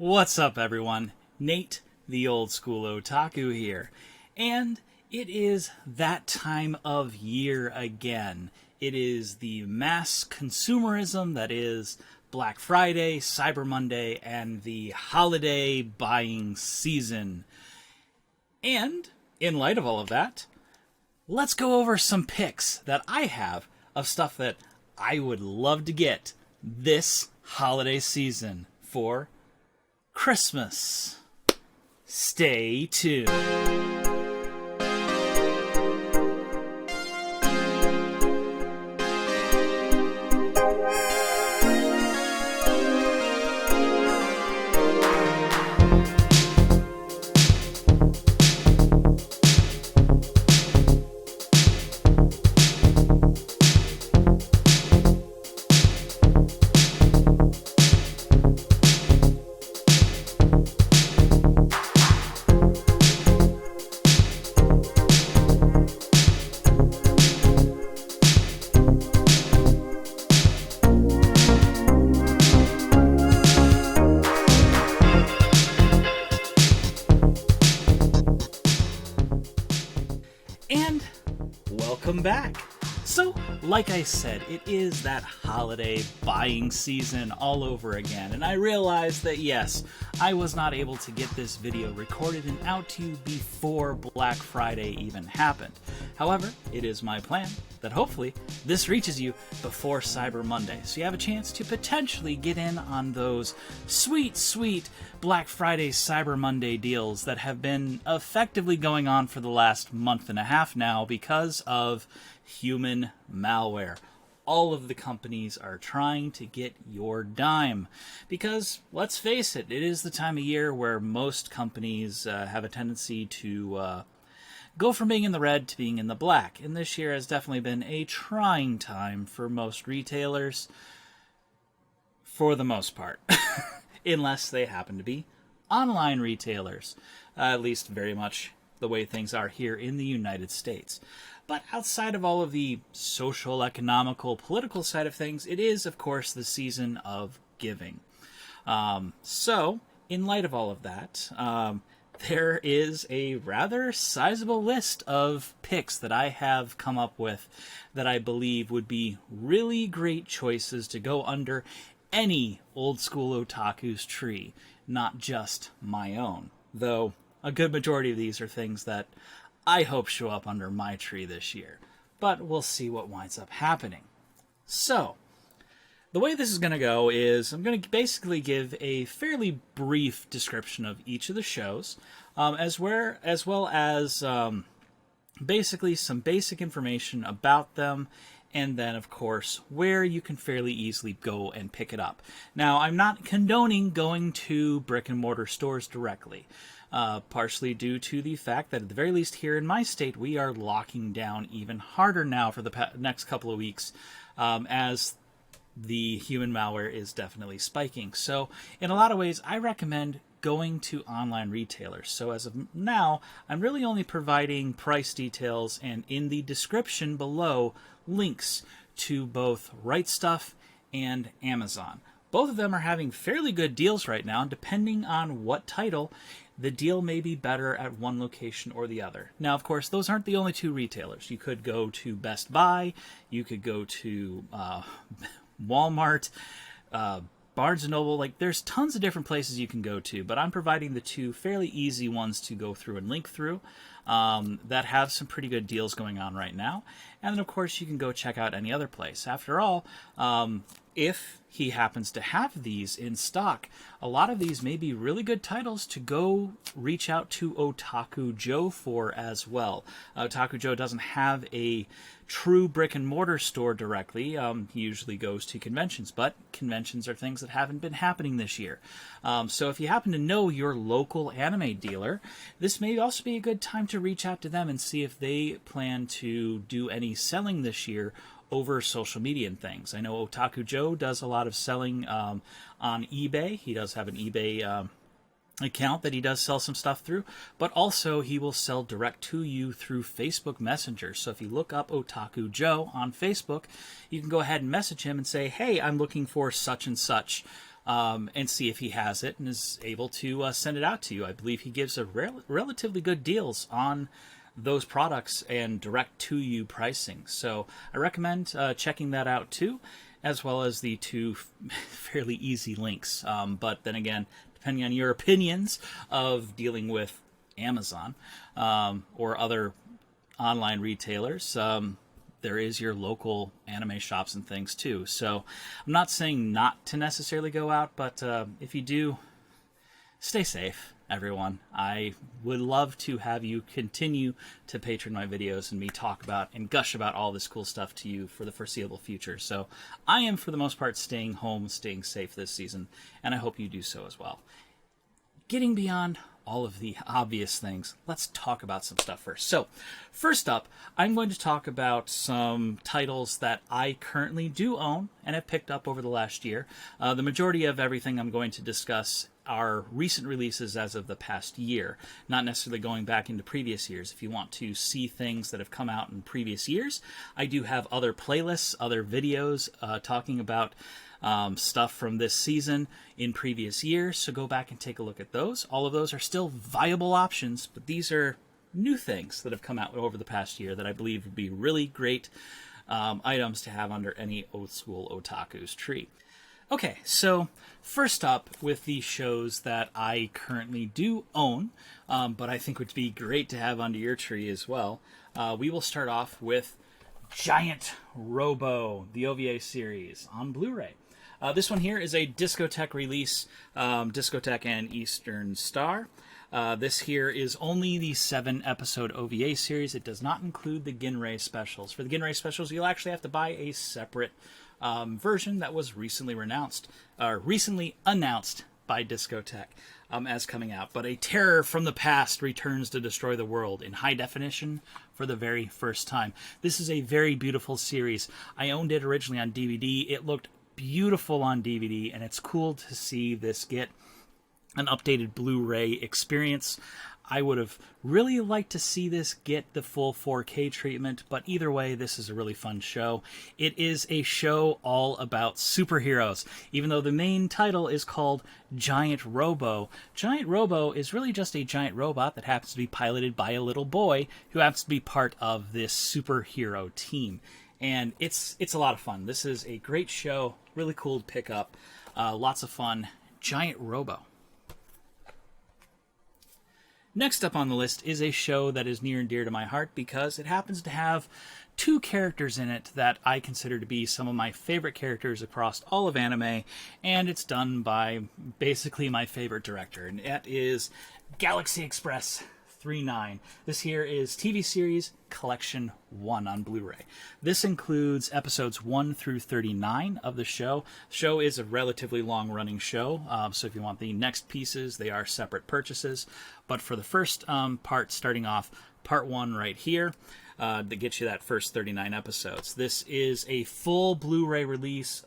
What's up, everyone? Nate, the old school otaku here. And it is that time of year again. It is the mass consumerism that is Black Friday, Cyber Monday, and the holiday buying season. And, in light of all of that, let's go over some picks that I have of stuff that I would love to get this holiday season for Christmas. Stay tuned. Back. So, like I said, it is that holiday buying season all over again, and I realized that yes, I was not able to get this video recorded and out to you before Black Friday even happened. However, it is my plan that hopefully this reaches you before Cyber Monday, so you have a chance to potentially get in on those sweet, sweet Black Friday, Cyber Monday deals that have been effectively going on for the last month and a half now because of human malware. All of the companies are trying to get your dime because, let's face it, it is the time of year where most companies have a tendency to go from being in the red to being in the black. And this year has definitely been a trying time for most retailers, for the most part, unless they happen to be online retailers, at least very much the way things are here in the United States. But outside of all of the social, economical, political side of things, it is, of course, the season of giving. So, in light of all of that, there is a rather sizable list of picks that I have come up with that I believe would be really great choices to go under any old school otaku's tree, not just my own. Though a good majority of these are things that I hope show up under my tree this year. But we'll see what winds up happening. So, the way this is going to go is I'm going to basically give a fairly brief description of each of the shows, as well as basically some basic information about them, and then, of course, where you can fairly easily go and pick it up. Now, I'm not condoning going to brick-and-mortar stores directly, partially due to the fact that, at the very least here in my state, we are locking down even harder now for the next couple of weeks, as the human malware is definitely spiking. So, in a lot of ways, I recommend going to online retailers. So as of now, I'm really only providing price details and in the description below links to both RightStuf and Amazon. Both of them are having fairly good deals right now, depending on what title. The deal may be better at one location or the other. Now, of course, those aren't the only two retailers. You could go to Best Buy, you could go to Walmart, Barnes & Noble. Like, there's tons of different places you can go to, but I'm providing the two fairly easy ones to go through and link through that have some pretty good deals going on right now. And then, of course, you can go check out any other place. After all, if he happens to have these in stock, a lot of these may be really good titles to go reach out to Otaku Joe for as well. Otaku Joe doesn't have a true brick-and-mortar store directly. He usually goes to conventions, but conventions are things that haven't been happening this year. So if you happen to know your local anime dealer, this may also be a good time to reach out to them and see if they plan to do any selling this year over social media and things. I know Otaku Joe does a lot of selling on eBay. He does have an eBay account that he does sell some stuff through, but also he will sell direct to you through Facebook Messenger. So if you look up Otaku Joe on Facebook, you can go ahead and message him and say, hey, I'm looking for such and such and see if he has it and is able to send it out to you. I believe he gives a relatively good deals on those products and direct to you pricing. So I recommend checking that out too, as well as the two fairly easy links. But then again, depending on your opinions of dealing with Amazon or other online retailers, there is your local anime shops and things too. So I'm not saying not to necessarily go out, but if you do, stay safe, everyone. I would love to have you continue to patron my videos and me talk about and gush about all this cool stuff to you for the foreseeable future. So I am, for the most part, staying home, staying safe this season, and I hope you do so as well. Getting beyond all of the obvious things, let's talk about some stuff first. So, first up, I'm going to talk about some titles that I currently do own and have picked up over the last year. The majority of everything I'm going to discuss are recent releases as of the past year, not necessarily going back into previous years. If you want to see things that have come out in previous years, I do have other playlists, other videos talking about stuff from this season in previous years, so go back and take a look at those. All of those are still viable options, but these are new things that have come out over the past year that I believe would be really great items to have under any old school otaku's tree. Okay, so first up with the shows that I currently do own, but I think would be great to have under your tree as well, we will start off with Giant Robo, the OVA series on Blu-ray. This one here is a Discotek release, Discotek and Eastern Star. This here is only the 7-episode OVA series. It does not include the Ginrei specials. For the Ginrei specials, you'll actually have to buy a separate version that was recently announced by Discotek as coming out. But a terror from the past returns to destroy the world in high definition for the very first time. This is a very beautiful series. I owned it originally on DVD. It looked beautiful on DVD, and it's cool to see this get an updated Blu-ray experience. I would have really liked to see this get the full 4K treatment, but either way, this is a really fun show. It is a show all about superheroes. Even though the main title is called Giant Robo is really just a giant robot that happens to be piloted by a little boy who happens to be part of this superhero team. And it's a lot of fun. This is a great show, really cool to pick up, lots of fun. Giant Robo. Next up on the list is a show that is near and dear to my heart because it happens to have two characters in it that I consider to be some of my favorite characters across all of anime, and it's done by basically my favorite director, and that is Galaxy Express 39. This here is TV series Collection 1 on Blu-ray. This includes episodes 1 through 39 of the show. The show is a relatively long-running show, so if you want the next pieces, they are separate purchases. But for the first part, starting off, part 1 right here, that gets you that first 39 episodes. This is a full Blu-ray release,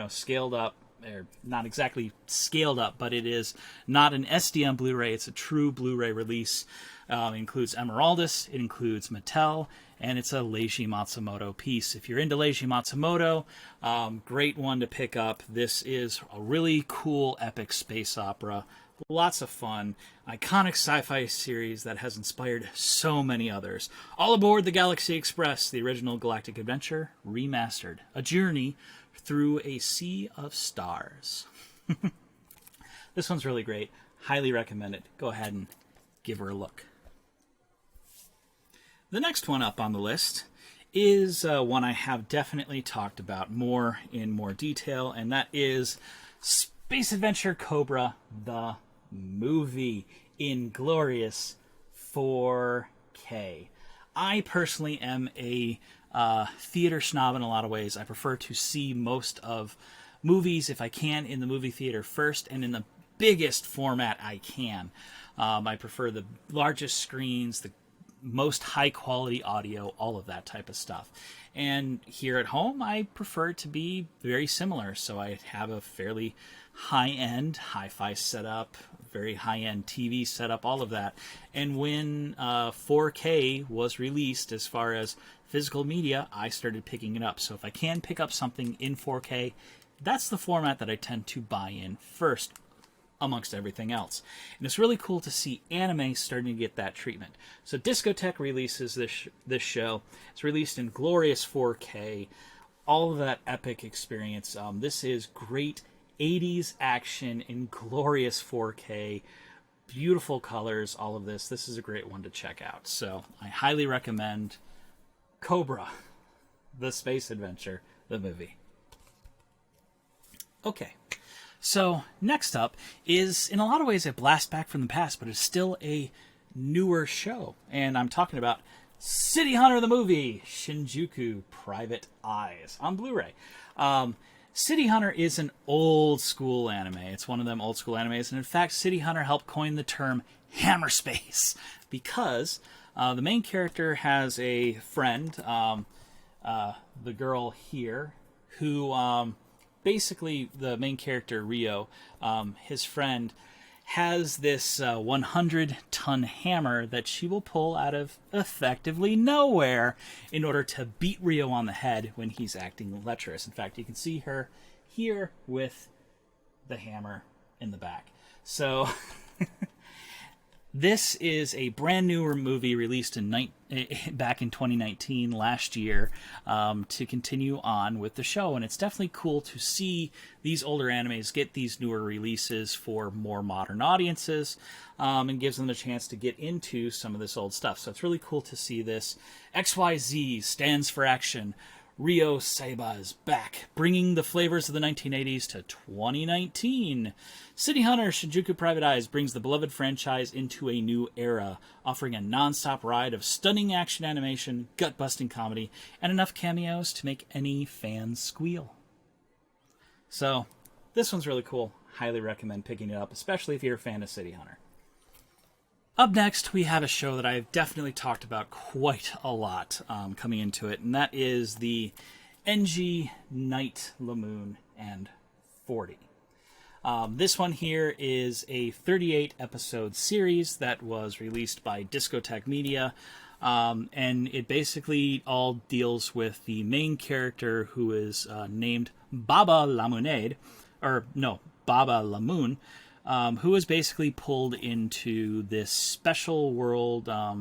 scaled up. Or not exactly scaled up, but it is not an SD on Blu-ray. It's a true Blu-ray release. It includes Emeraldus, it includes Mattel, and it's a Leiji Matsumoto piece. If you're into Leiji Matsumoto, great one to pick up. This is a really cool epic space opera. Lots of fun. Iconic sci-fi series that has inspired so many others. All aboard the Galaxy Express, the original galactic adventure, remastered. A journey through a sea of stars. This one's really great. Highly recommend it. Go ahead and give her a look. The next one up on the list is one I have definitely talked about in more detail, and that is Space Adventure Cobra, the movie in glorious 4K. I personally am a theater snob in a lot of ways. I prefer to see most of movies, if I can, in the movie theater first and in the biggest format I can. I prefer the largest screens, the most high-quality audio, all of that type of stuff. And here at home, I prefer it to be very similar. So I have a fairly high-end hi-fi setup, very high-end TV setup, all of that. And when 4K was released as far as physical media, I started picking it up. So if I can pick up something in 4K, that's the format that I tend to buy in first amongst everything else. And it's really cool to see anime starting to get that treatment. So Discotek releases this show. It's released in glorious 4K, all of that epic experience. This is great 80s action in glorious 4K, beautiful colors, all of this. This is a great one to check out. So I highly recommend Cobra, the space adventure, the movie. Okay. So, next up is, in a lot of ways, a blast back from the past, but it's still a newer show. And I'm talking about City Hunter the movie, Shinjuku Private Eyes, on Blu-ray. City Hunter is an old school anime. It's one of them old school animes. And in fact, City Hunter helped coin the term hammer space because the main character has a friend, the girl here, who... basically, the main character, Rio, his friend, has this 100-ton hammer that she will pull out of effectively nowhere in order to beat Rio on the head when he's acting lecherous. In fact, you can see her here with the hammer in the back. So... This is a brand new movie released back in 2019, last year, to continue on with the show. And it's definitely cool to see these older animes get these newer releases for more modern audiences, and gives them the chance to get into some of this old stuff. So it's really cool to see this. XYZ stands for action. Ryo Seiba is back, bringing the flavors of the 1980s to 2019. City Hunter Shinjuku Private Eyes brings the beloved franchise into a new era, offering a non-stop ride of stunning action animation, gut-busting comedy, and enough cameos to make any fan squeal. So, this one's really cool. Highly recommend picking it up, especially if you're a fan of City Hunter. Up next, we have a show that I've definitely talked about quite a lot coming into it, and that is the NG Knight Lamune and 40. This one here is a 38-episode series that was released by Discotek Media, and it basically all deals with the main character who is named Baba Lamune, who is basically pulled into this special world. I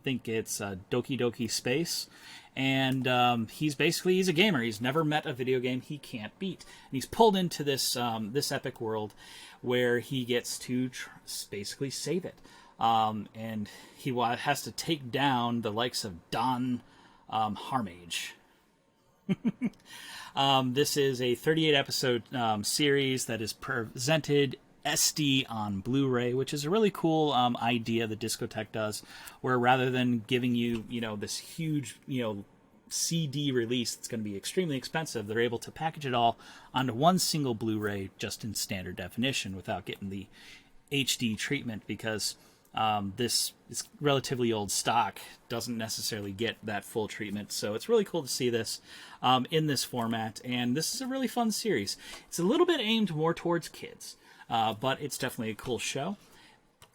think it's Doki Doki Space. And he's a gamer. He's never met a video game he can't beat. And he's pulled into this this epic world where he gets to basically save it. And he has to take down the likes of Don Harmage. This is a 38-episode series that is presented SD on Blu-ray, which is a really cool idea that Discotek does, where rather than giving you, this huge, CD release that's going to be extremely expensive, they're able to package it all onto one single Blu-ray just in standard definition without getting the HD treatment, because this is relatively old stock, doesn't necessarily get that full treatment. So it's really cool to see this in this format, and this is a really fun series. It's a little bit aimed more towards kids. But it's definitely a cool show.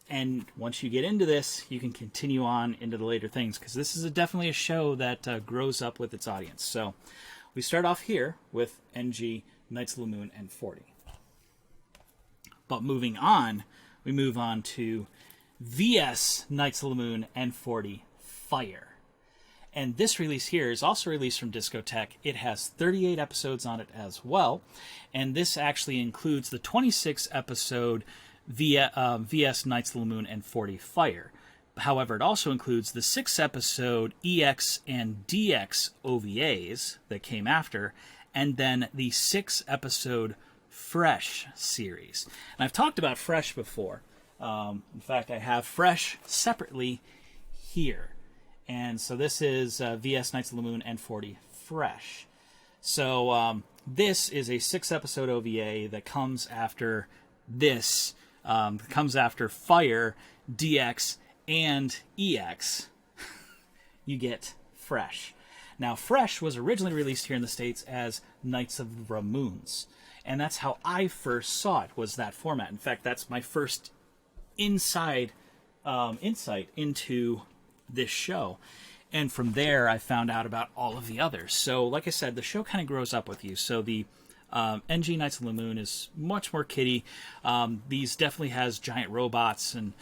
And once you get into this, you can continue on into the later things, because this is definitely a show that grows up with its audience. So we start off here with NG Knight Lamune and 40. But moving on, we move on to VS Knight Lamune and 40 Fire. And this release here is also released from Discotek. It has 38 episodes on it as well. And this actually includes the 26-episode VS Knight Lamune and 40 Fire. However, it also includes the 6-episode EX and DX OVAs that came after, and then the 6-episode Fresh series. And I've talked about Fresh before. In fact, I have Fresh separately here. And so this is VS Knight Lamune and 40 Fresh. So this is a 6-episode OVA that comes after this, comes after Fire, DX, and EX. You get Fresh. Now, Fresh was originally released here in the States as Knights of the Ramoons. And that's how I first saw it, was that format. In fact, that's my first insight into this show. And from there, I found out about all of the others. So, like I said, the show kind of grows up with you. So the NG Knights of Lamune is much more kiddie. These definitely has giant robots and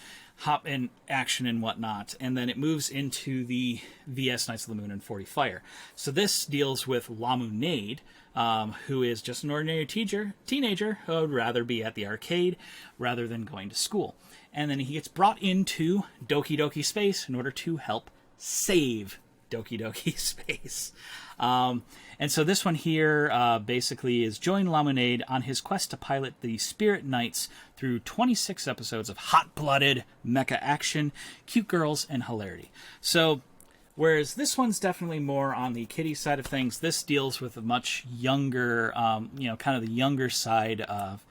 hop in action and whatnot, and then it moves into the VS Knights of Lamune and 40 Fire. So this deals with Lamunade, who is just an ordinary teenager who would rather be at the arcade rather than going to school. And then he gets brought into Doki Doki Space in order to help save Doki Doki Space. And so this one here basically is join Lamunade on his quest to pilot the Spirit Knights through 26 episodes of hot-blooded mecha action, cute girls, and hilarity. So, whereas this one's definitely more on the kiddie side of things, this deals with a much younger, kind of the younger side of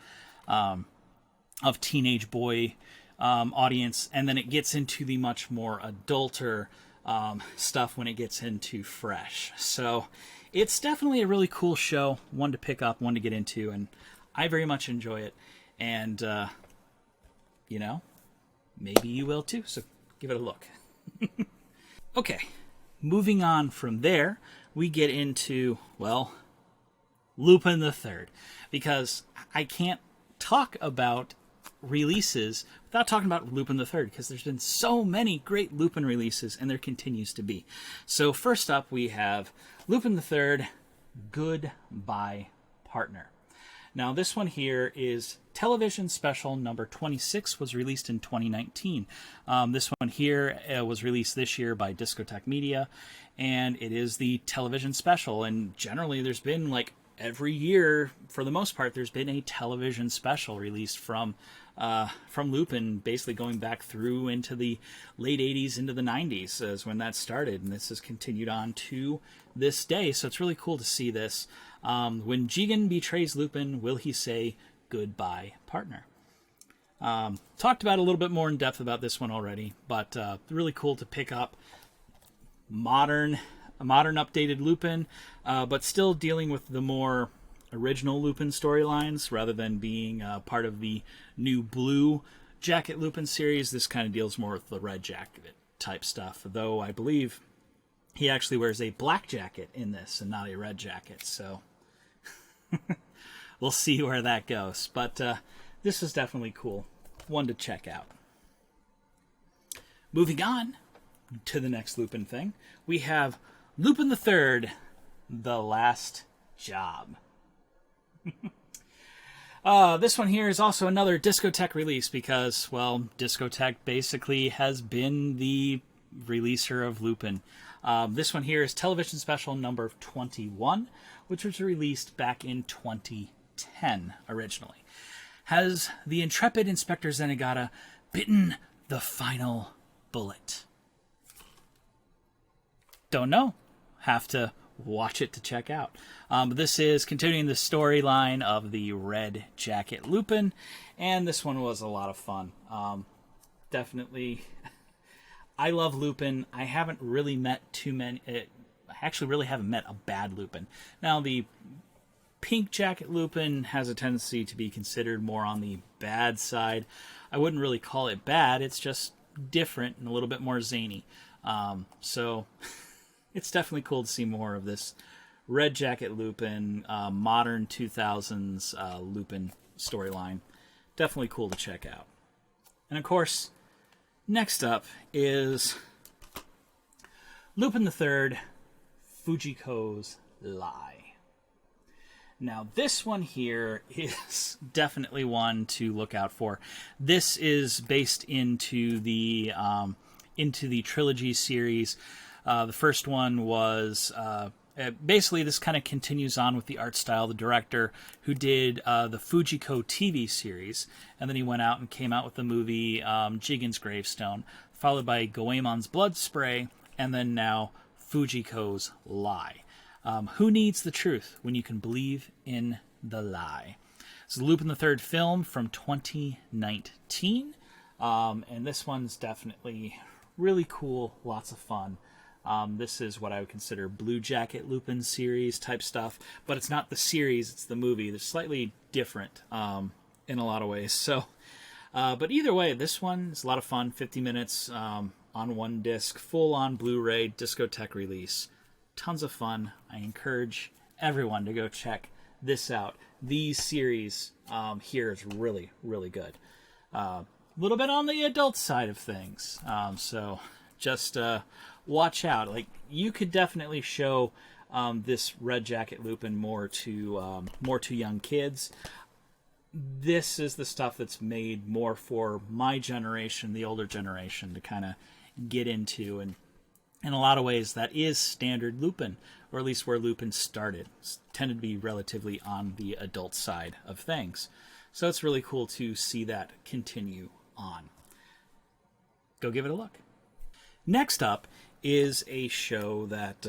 teenage boy audience, and then it gets into the much more adulter stuff when it gets into Fresh. So it's definitely a really cool show, one to pick up, one to get into, and I very much enjoy it. And, maybe you will too, so give it a look. Okay, moving on from there, we get into, well, Lupin the Third, because I can't talk about releases without talking about Lupin the Third, because there's been so many great Lupin releases, and there continues to be. So first up, we have Lupin the Third, Goodbye Partner. Now this one here is television special number 26, was released in 2019. This one here was released this year by Discotek Media, and it is the television special, and generally there's been like every year, for the most part, there's been a television special released from Lupin, basically going back through into the late 80s, into the 90s is when that started, and this has continued on to this day, so it's really cool to see this. When Jigen betrays Lupin, will he say, goodbye, partner? Talked about a little bit more in depth about this one already, but really cool to pick up a modern updated Lupin, but still dealing with the more original Lupin storylines rather than being part of the new Blue Jacket Lupin series. This kind of deals more with the Red Jacket type stuff, though I believe he actually wears a black jacket in this and not a red jacket, so we'll see where that goes. But this is definitely cool. One to check out. Moving on to the next Lupin thing, we have Lupin the Third, The Last Job. This one here is also another Discotek release because, well, Discotek basically has been the releaser of Lupin. This one here is television special number 21, which was released back in 2010 originally. Has the intrepid Inspector Zenigata bitten the final bullet? Don't know. Have to watch it to check out. This is continuing the storyline of the Red Jacket Lupin, and this one was a lot of fun. Definitely, I love Lupin. I haven't really met too many. I actually really haven't met a bad Lupin. Now, the Pink Jacket Lupin has a tendency to be considered more on the bad side. I wouldn't really call it bad. It's just different and a little bit more zany. So it's definitely cool to see more of this Red Jacket Lupin, modern 2000s Lupin storyline. Definitely cool to check out. And of course, next up is Lupin the Third, Fujiko's Lie. Now, this one here is definitely one to look out for. This is based into the trilogy series. The first one was basically this kind of continues on with the art style of the director who did the Fujiko TV series, and then he went out and came out with the movie Jigen's Gravestone, followed by Goemon's Blood Spray, and then now Fujiko's Lie. Who needs the truth when you can believe in the lie? It's Lupin the Third film from 2019, and this one's definitely really cool, lots of fun. This is what I would consider Blue Jacket Lupin series type stuff, but it's not the series, it's the movie. They're slightly different in a lot of ways. So, but either way, this one is a lot of fun. 50 minutes on one disc, full-on Blu-ray, Discotek release. Tons of fun. I encourage everyone to go check this out. The series here is really, really good. A little bit on the adult side of things, so just watch out. Like, you could definitely show this Red Jacket Lupin more to young kids. This is the stuff that's made more for my generation, the older generation, to kind of get into, and in a lot of ways that is standard Lupin, or at least where Lupin started. It's tended to be relatively on the adult side of things. So it's really cool to see that continue on. Go give it a look. Next up is a show that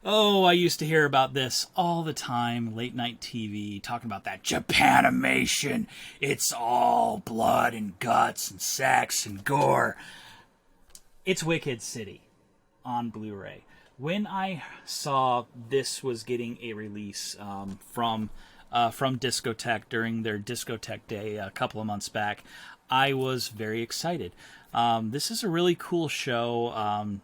oh, I used to hear about this all the time, late night TV, talking about that Japanimation. It's all blood and guts and sex and gore. It's Wicked City on Blu-ray. When I saw this was getting a release from Discotek during their Discotek Day a couple of months back, I was very excited. This is a really cool show,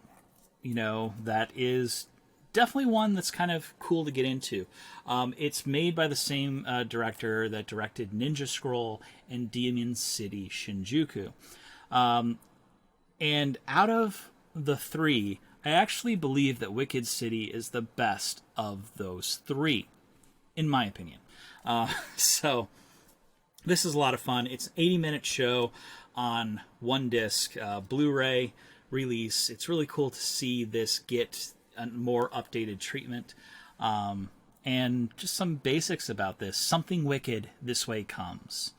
that is definitely one that's kind of cool to get into. It's made by the same director that directed Ninja Scroll and Demon City Shinjuku. And out of the three, I actually believe that Wicked City is the best of those three, in my opinion. So this is a lot of fun. It's an 80-minute show on one disc, Blu-ray release. It's really cool to see this get a more updated treatment. And just some basics about this. Something wicked this way comes.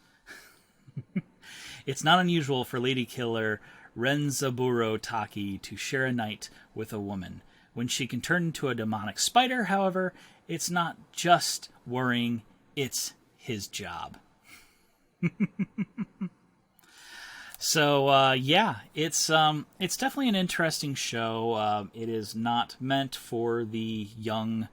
It's not unusual for lady killer Renzaburo Taki to share a night with a woman. When she can turn into a demonic spider, however, it's not just worrying, it's his job. So, it's definitely an interesting show. It is not meant for the younger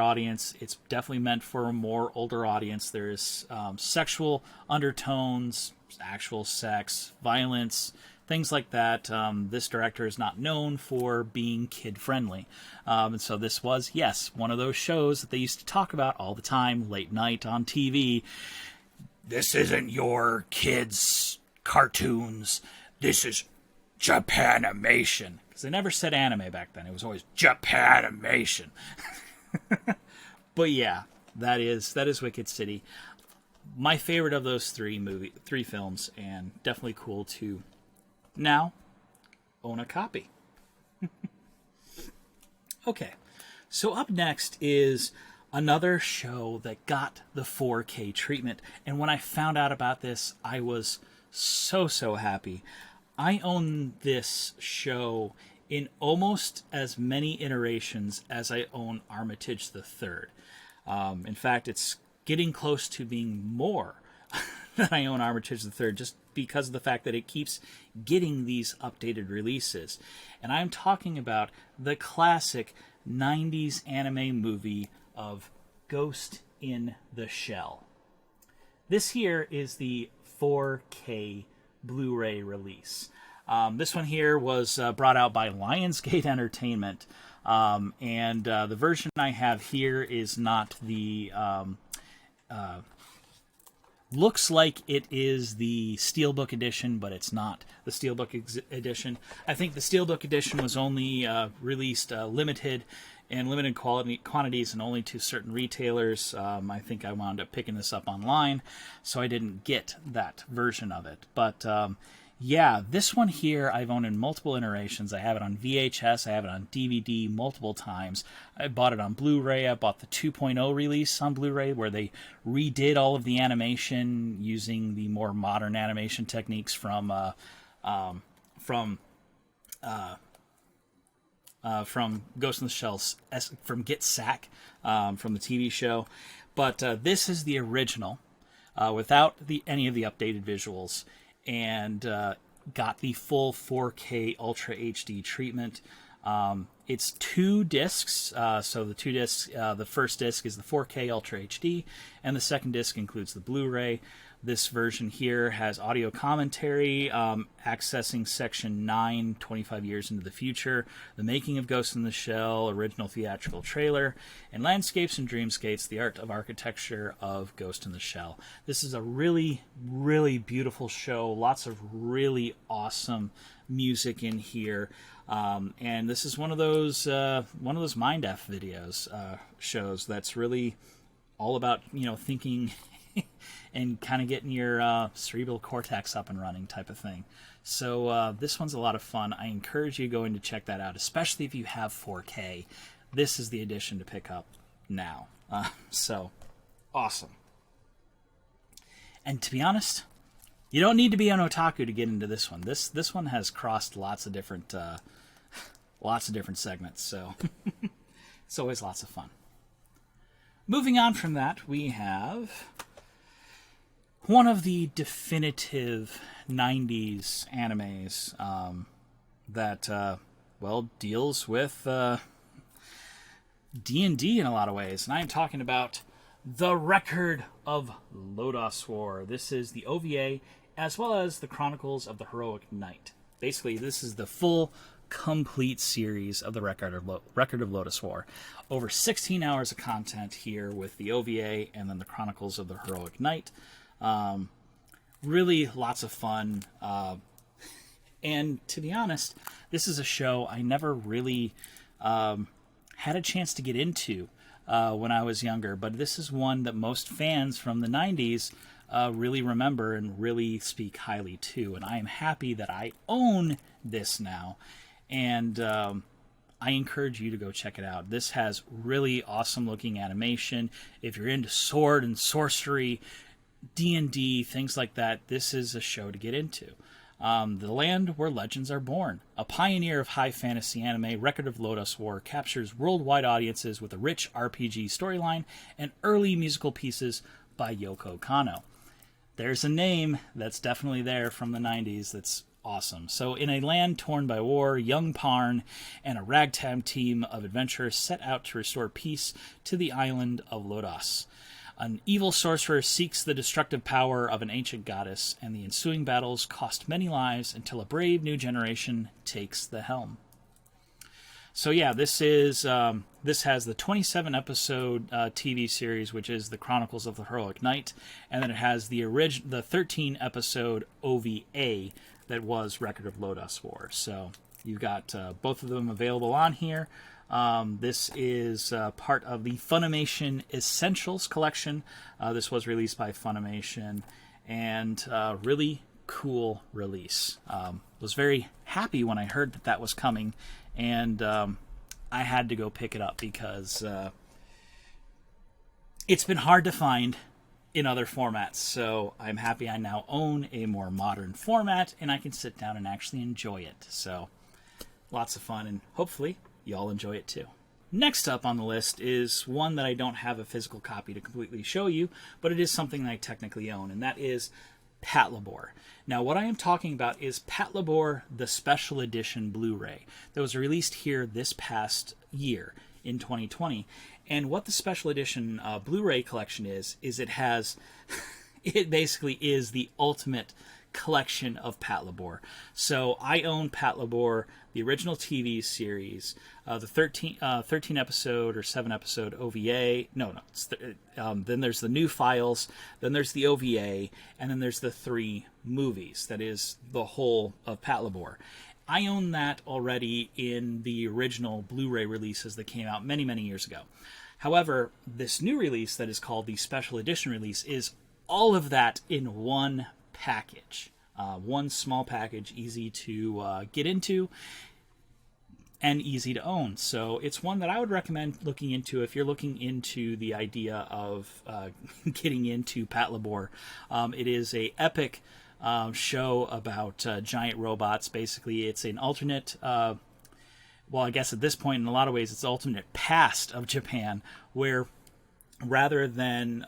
audience. It's definitely meant for a more older audience. There's sexual undertones, actual sex, violence, things like that. This director is not known for being kid-friendly. And so this was, yes, one of those shows that they used to talk about all the time, late night on TV. This isn't your kids' cartoons. This is Japanimation. Because they never said anime back then. It was always Japanimation. But yeah, that is Wicked City. My favorite of those three films, and definitely cool to now own a copy. Okay, so up next is another show that got the 4K treatment, and when I found out about this, I was so happy. I own this show in almost as many iterations as I own Armitage the Third. In fact, it's getting close to being more than I own Armitage the Third, just because of the fact that it keeps getting these updated releases. And I'm talking about the classic 90s anime movie of Ghost in the Shell. This here is the 4K Blu-ray release. This one here was brought out by Lionsgate Entertainment, and the version I have here is not the... looks like it is the Steelbook edition, but it's not the Steelbook edition. I think the Steelbook edition was only released limited quantities and only to certain retailers. I think I wound up picking this up online, so I didn't get that version of it. But yeah, this one here I've owned in multiple iterations. I have it on VHS, I have it on DVD multiple times. I bought it on Blu-ray. I bought the 2.0 release on Blu-ray where they redid all of the animation using the more modern animation techniques from Ghost in the Shell, from Get Sack, from the TV show. But this is the original, without any of the updated visuals, and got the full 4K Ultra HD treatment. It's 2 discs. So the 2 discs, the first disc is the 4K Ultra HD, and the second disc includes the Blu-ray. This version here has audio commentary, accessing Section 9, 25 years into the future, the making of Ghost in the Shell, original theatrical trailer, and landscapes and dreamscapes, the art of architecture of Ghost in the Shell. This is a really, really beautiful show. Lots of really awesome music in here. And this is one of those Mind F videos, shows that's really all about, thinking and kind of getting your cerebral cortex up and running type of thing. So this one's a lot of fun. I encourage you going to check that out, especially if you have 4K. This is the edition to pick up now. So awesome. And to be honest, you don't need to be an otaku to get into this one. This one has crossed lots of different segments, so it's always lots of fun. Moving on from that, we have one of the definitive 90s animes that, deals with D&D in a lot of ways. And I am talking about The Record of Lodoss War. This is the OVA, as well as the Chronicles of the Heroic Knight. Basically, this is the full, complete series of the Record of Lodoss War. Over 16 hours of content here with the OVA and then the Chronicles of the Heroic Knight. Really lots of fun. And to be honest, this is a show I never really had a chance to get into when I was younger, but this is one that most fans from the 90s really remember and really speak highly to. And I am happy that I own this now. And I encourage you to go check it out. This has really awesome looking animation. If you're into sword and sorcery, D&D, things like that, this is a show to get into. The land where legends are born. A pioneer of high fantasy anime, Record of Lodoss War captures worldwide audiences with a rich RPG storyline and early musical pieces by Yoko Kanno. There's a name that's definitely there from the 90s that's awesome. So in a land torn by war, young Parn and a ragtag team of adventurers set out to restore peace to the island of Lodoss. An evil sorcerer seeks the destructive power of an ancient goddess, and the ensuing battles cost many lives until a brave new generation takes the helm. So yeah, this has the 27 episode TV series, which is the Chronicles of the Heroic Knight, and then it has the 13 episode OVA that was Record of Lodoss War. So you've got both of them available on here. This is part of the Funimation Essentials collection. This was released by Funimation, and really cool release. Was very happy when I heard that was coming, and I had to go pick it up because it's been hard to find in other formats. So I'm happy I now own a more modern format, and I can sit down and actually enjoy it. So lots of fun, and hopefully y'all enjoy it too. Next up on the list is one that I don't have a physical copy to completely show you, but it is something that I technically own, and that is Patlabor. Now, what I am talking about is Patlabor, the Special Edition Blu-ray that was released here this past year in 2020. And what the Special Edition Blu-ray collection is it has, it basically is the ultimate collection of Patlabor. So I own Patlabor, the original TV series, the 13 episode or 7 episode OVA. Then there's the new files, then there's the OVA, and then there's the 3 movies. That is the whole of Patlabor. I own that already in the original Blu-ray releases that came out many, many years ago. However, this new release that is called the Special Edition release is all of that in one package. One small package, easy to get into and easy to own. So it's one that I would recommend looking into if you're looking into the idea of getting into Patlabor. It is a epic show about giant robots. Basically, it's an alternate, well, I guess at this point, in a lot of ways, it's the alternate past of Japan, where rather than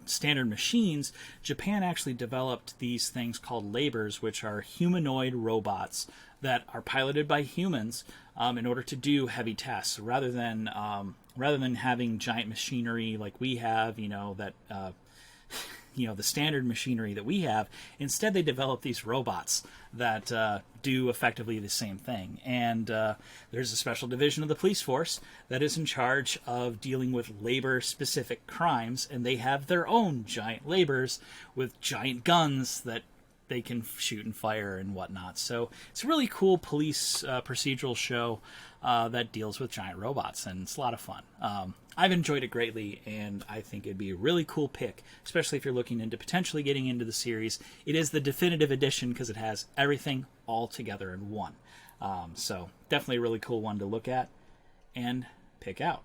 standard machines, Japan actually developed these things called labors, which are humanoid robots that are piloted by humans in order to do heavy tasks. Rather than having giant machinery like we have, the standard machinery that we have, instead they develop these robots that do effectively the same thing. And there's a special division of the police force that is in charge of dealing with labor-specific crimes, and they have their own giant labors with giant guns that they can shoot and fire and whatnot. So it's a really cool police procedural show that deals with giant robots, and it's a lot of fun. I've enjoyed it greatly, and I think it'd be a really cool pick, especially if you're looking into potentially getting into the series. It is the definitive edition because it has everything all together in one. So definitely a really cool one to look at and pick out.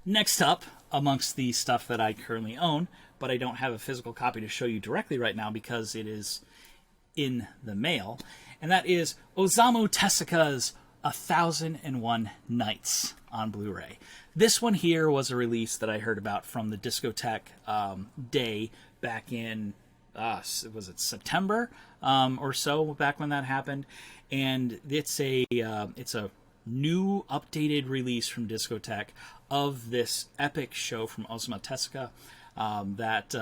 Next up, amongst the stuff that I currently own, but I don't have a physical copy to show you directly right now because it is in the mail, and that is Osamu Tezuka's 1001 Nights on Blu-ray. This one here was a release that I heard about from the Discotheque day back in, was it September or so, back when that happened, and it's a new updated release from Discotheque of this epic show from Osamu Tezuka that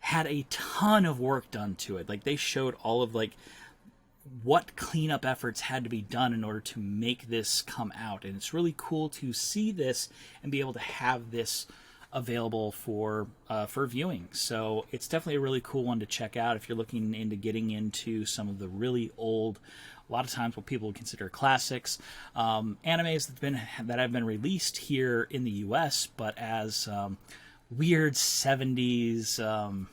had a ton of work done to it. Like, they showed all of what cleanup efforts had to be done in order to make this come out, and it's really cool to see this and be able to have this available for viewing. So it's definitely a really cool one to check out if you're looking into getting into some of the really old, a lot of times what people would consider classics, animes that have been released here in the U.S., but as weird 70s,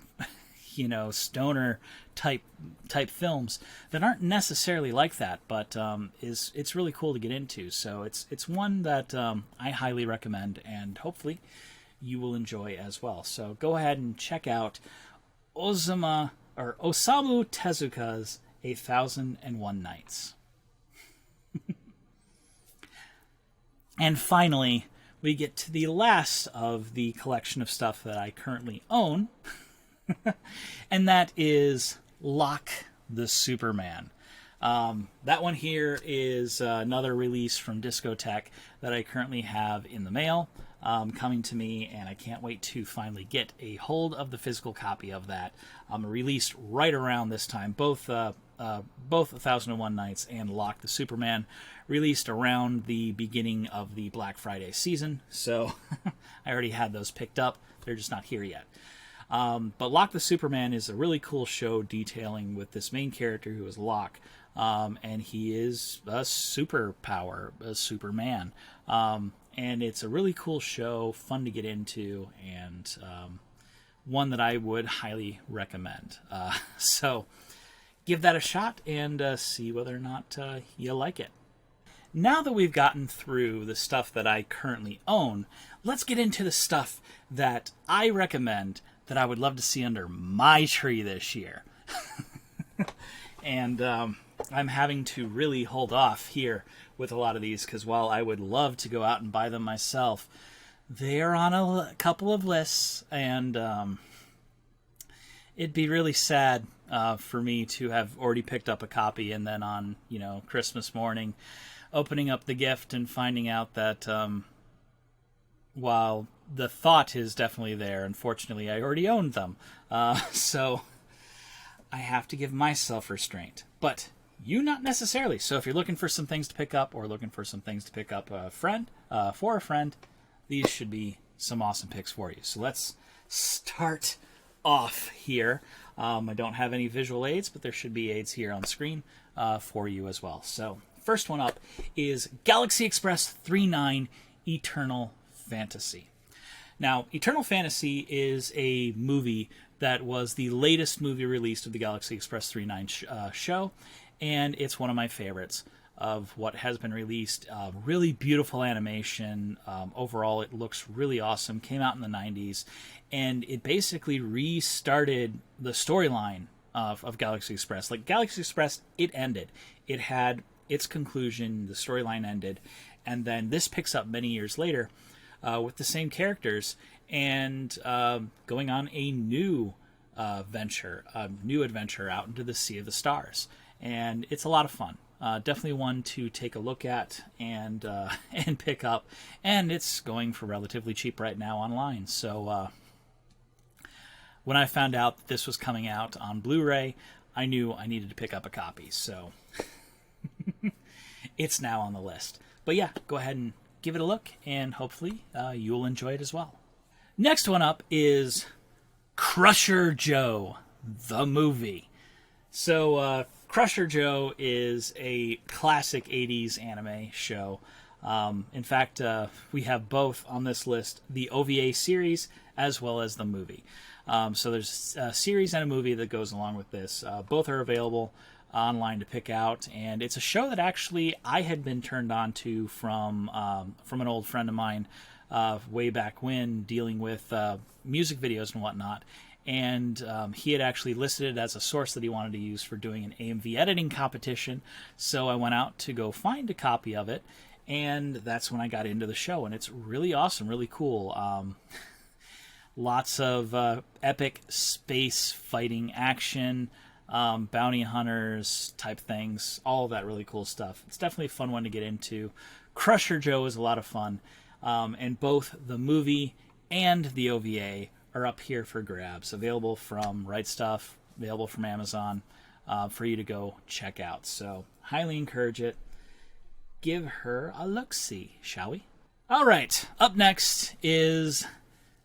stoner type films that aren't necessarily like that, but it's really cool to get into. So it's one that I highly recommend, and hopefully you will enjoy as well. So go ahead and check out Osamu Tezuka's 1001 Nights. And finally, we get to the last of the collection of stuff that I currently own, and that is Locke the Superman. That one here is another release from Discotheque that I currently have in the mail, coming to me, and I can't wait to finally get a hold of the physical copy of that. Released right around this time. Both 1001 Nights and Locke the Superman released around the beginning of the Black Friday season, so I already had those picked up. They're just not here yet. But Locke the Superman is a really cool show detailing with this main character who is Locke, and he is a superpower, a Superman. And it's a really cool show, fun to get into, and one that I would highly recommend. So give that a shot and see whether or not you like it. Now that we've gotten through the stuff that I currently own, let's get into the stuff that I recommend that I would love to see under my tree this year. And I'm having to really hold off here with a lot of these, because while I would love to go out and buy them myself, they're on a couple of lists, and it'd be really sad for me to have already picked up a copy and then on Christmas morning opening up the gift and finding out that while the thought is definitely there, unfortunately I already owned them. So I have to give myself restraint. But you not necessarily. So if you're looking for some things to pick up, or looking for some things to pick up for a friend, these should be some awesome picks for you. So let's start off here. I don't have any visual aids, but there should be aids here on screen for you as well. So first one up is Galaxy Express 39 Eternal Fantasy. Now, Eternal Fantasy is a movie that was the latest movie released of the Galaxy Express 39 show, and it's one of my favorites of what has been released. Really beautiful animation. Overall, it looks really awesome. Came out in the 90s, and it basically restarted the storyline of Galaxy Express. Like, Galaxy Express, it ended. It had its conclusion, the storyline ended, and then this picks up many years later with the same characters and going on a new adventure out into the Sea of the Stars. And it's a lot of fun. Definitely one to take a look at and and pick up. And it's going for relatively cheap right now online. So when I found out that this was coming out on Blu-ray, I knew I needed to pick up a copy. So it's now on the list. But yeah, go ahead and give it a look, and hopefully you'll enjoy it as well. Next one up is Crusher Joe, the movie. So Crusher Joe is a classic 80s anime show. In fact, we have both on this list, the OVA series as well as the movie. So there's a series and a movie that goes along with this. Both are available online to pick out, and it's a show that actually I had been turned on to from an old friend of mine way back when, dealing with music videos and whatnot. And he had actually listed it as a source that he wanted to use for doing an AMV editing competition. So I went out to go find a copy of it, and that's when I got into the show. And it's really awesome, really cool. Lots of epic space fighting action, bounty hunters type things, all of that really cool stuff. It's definitely a fun one to get into. Crusher Joe is a lot of fun, and both the movie and the OVA are up here for grabs, available from RightStuf, available from Amazon, for you to go check out. So highly encourage it. Give her a look-see, shall we? All right, up next is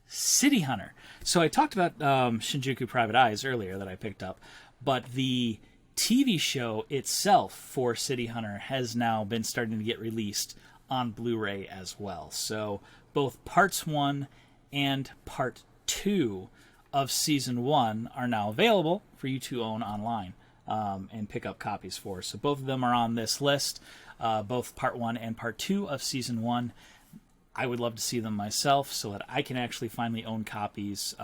City Hunter. So I talked about Shinjuku Private Eyes earlier that I picked up, but the TV show itself for City Hunter has now been starting to get released on Blu-ray as well. So both Parts 1 and Part 2 of Season 1 are now available for you to own online and pick up copies for. So both of them are on this list, both Part 1 and Part 2 of Season 1. I would love to see them myself so that I can actually finally own copies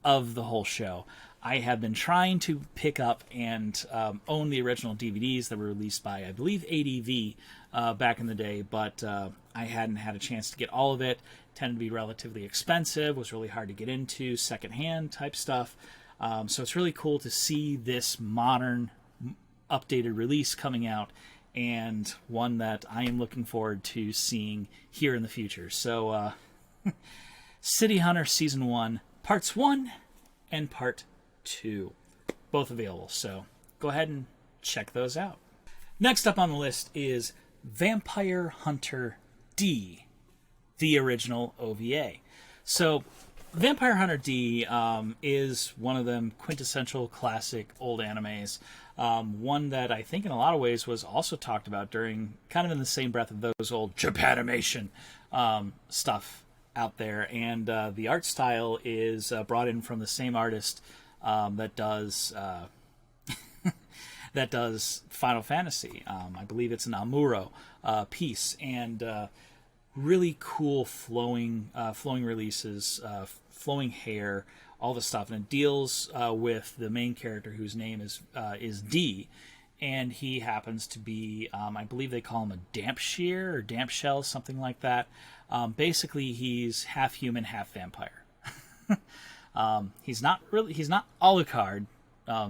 of the whole show. I have been trying to pick up and own the original DVDs that were released by, I believe, ADV back in the day, but I hadn't had a chance to get all of it. Tended to be relatively expensive, was really hard to get into, secondhand type stuff. So it's really cool to see this modern, updated release coming out, and one that I am looking forward to seeing here in the future. So City Hunter Season 1, Parts 1 and Part 2, both available. So go ahead and check those out. Next up on the list is Vampire Hunter D, the original OVA. So Vampire Hunter D is one of them quintessential classic old animes. One that I think in a lot of ways was also talked about during, kind of in the same breath of those old Japanimation stuff out there. And the art style is brought in from the same artist that does that does Final Fantasy. I believe it's an Amuro piece, and really cool flowing releases, flowing hair, all the stuff, and it deals with the main character whose name is D, and he happens to be, I believe they call him a damp shear or damp shell, something like that. Basically, he's half human, half vampire. He's not Alucard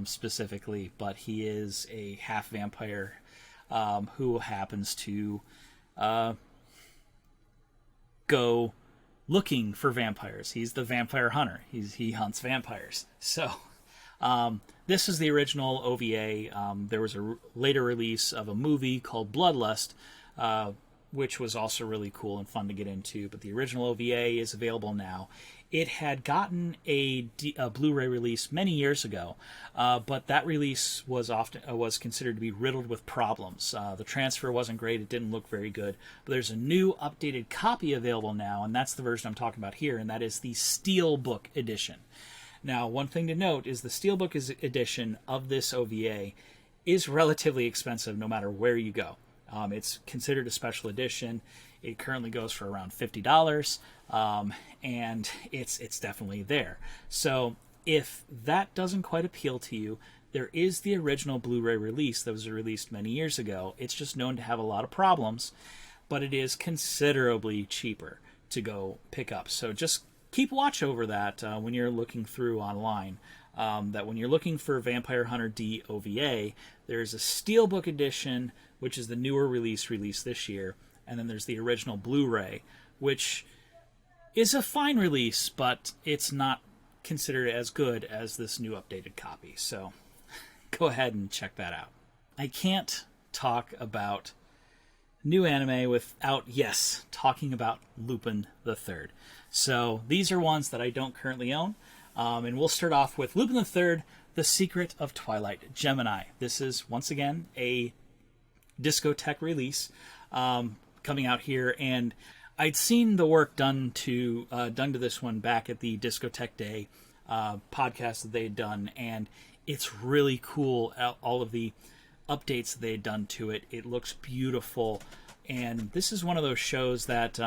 specifically, but he is a half vampire who happens to go looking for vampires. He's the vampire hunter. He hunts vampires. So this is the original OVA. There was a later release of a movie called Bloodlust, which was also really cool and fun to get into. But the original OVA is available now. It had gotten a Blu-ray release many years ago, but that release was considered to be riddled with problems. The transfer wasn't great; it didn't look very good. But there's a new, updated copy available now, and that's the version I'm talking about here, and that is the Steelbook edition. Now, one thing to note is the Steelbook edition of this OVA is relatively expensive, no matter where you go. It's considered a special edition. It currently goes for around $50, and it's definitely there. So if that doesn't quite appeal to you, there is the original Blu-ray release that was released many years ago. It's just known to have a lot of problems, but it is considerably cheaper to go pick up. So just keep watch over that when you're looking through online. That when you're looking for Vampire Hunter D OVA, there's a Steelbook edition, which is the newer release this year, and then there's the original Blu-ray, which is a fine release, but it's not considered as good as this new updated copy. So go ahead and check that out. I can't talk about new anime without, yes, talking about Lupin the Third. So these are ones that I don't currently own. And we'll start off with Lupin the Third, The Secret of Twilight, Gemini. This is, once again, a discotheque release coming out here. And I'd seen the work done to this one back at the Discotheque Day podcast that they had done. And it's really cool, all of the updates that they had done to it. It looks beautiful. And this is one of those shows that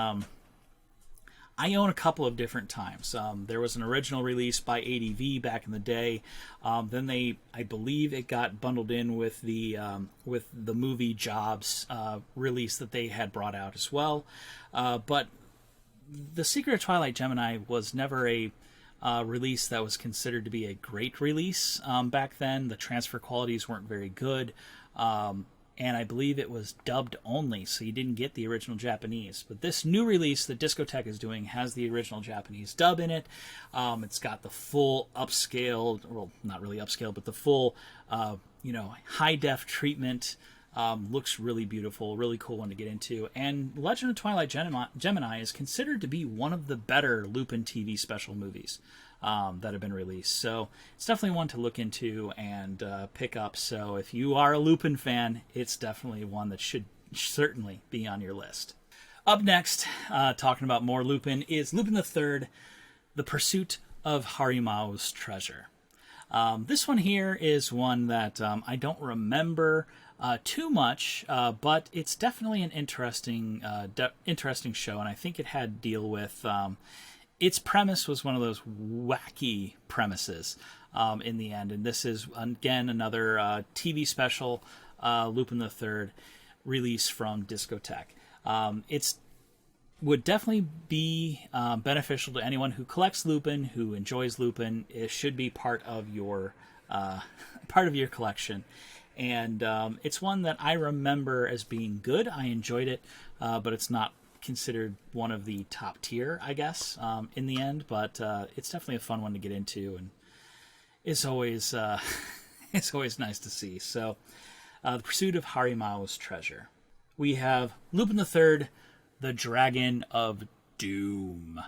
I own a couple of different times. There was an original release by ADV back in the day. Then I believe it got bundled in with the movie Jobs release that they had brought out as well. But The Secret of Twilight Gemini was never a release that was considered to be a great release back then. The transfer qualities weren't very good. And I believe it was dubbed only, so you didn't get the original Japanese. But this new release that Discotheque is doing has the original Japanese dub in it. It's got the full upscaled, well, not really upscaled, but the full, high-def treatment. Looks really beautiful, really cool one to get into. And Legend of Twilight Gemini is considered to be one of the better Lupin TV special movies that have been released. So it's definitely one to look into and pick up. So if you are a Lupin fan, it's definitely one that should certainly be on your list. Up next, talking about more Lupin, is Lupin the Third, The Pursuit of Harimao's Treasure. This one here is one that I don't remember too much, but it's definitely an interesting show, and I think it had to deal with its premise was one of those wacky premises in the end, and this is again another TV special Lupin the Third release from Discotheque. It's would definitely be beneficial to anyone who collects Lupin, who enjoys Lupin. It should be part of your collection. And it's one that I remember as being good. I enjoyed it, but it's not considered one of the top tier, I guess, in the end. But it's definitely a fun one to get into, and it's always nice to see. So, The Pursuit of Harimao's Treasure. We have Lupin the Third, The Dragon of Doom.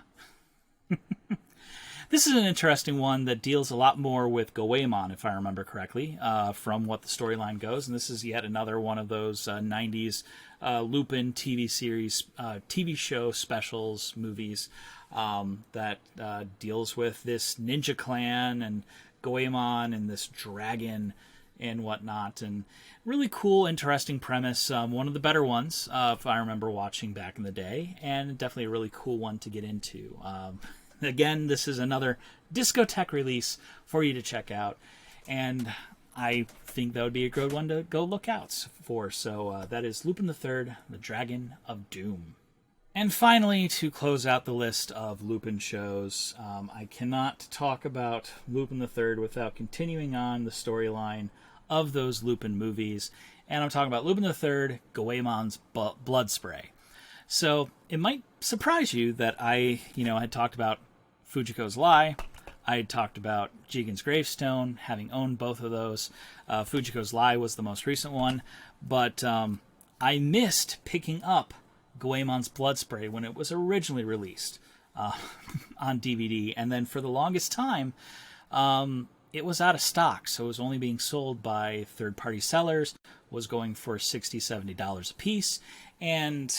This is an interesting one that deals a lot more with Goemon, if I remember correctly, from what the storyline goes. And this is yet another one of those 90s Lupin TV series, TV show specials, movies that deals with this ninja clan and Goemon and this dragon and whatnot. And really cool, interesting premise. One of the better ones, if I remember watching back in the day. And definitely a really cool one to get into. Again, this is another Discotheque release for you to check out, and I think that would be a good one to go look out for. So that is Lupin the Third, The Dragon of Doom. And finally, to close out the list of Lupin shows, I cannot talk about Lupin the Third without continuing on the storyline of those Lupin movies, and I'm talking about Lupin the Third, Goemon's Blood Spray. So it might surprise you that I had talked about Fujiko's Lie. I had talked about Jigen's Gravestone, having owned both of those. Fujiko's Lie was the most recent one, but I missed picking up Goemon's Blood Spray when it was originally released on DVD, and then for the longest time, it was out of stock, so it was only being sold by third-party sellers, was going for $60, $70 a piece, and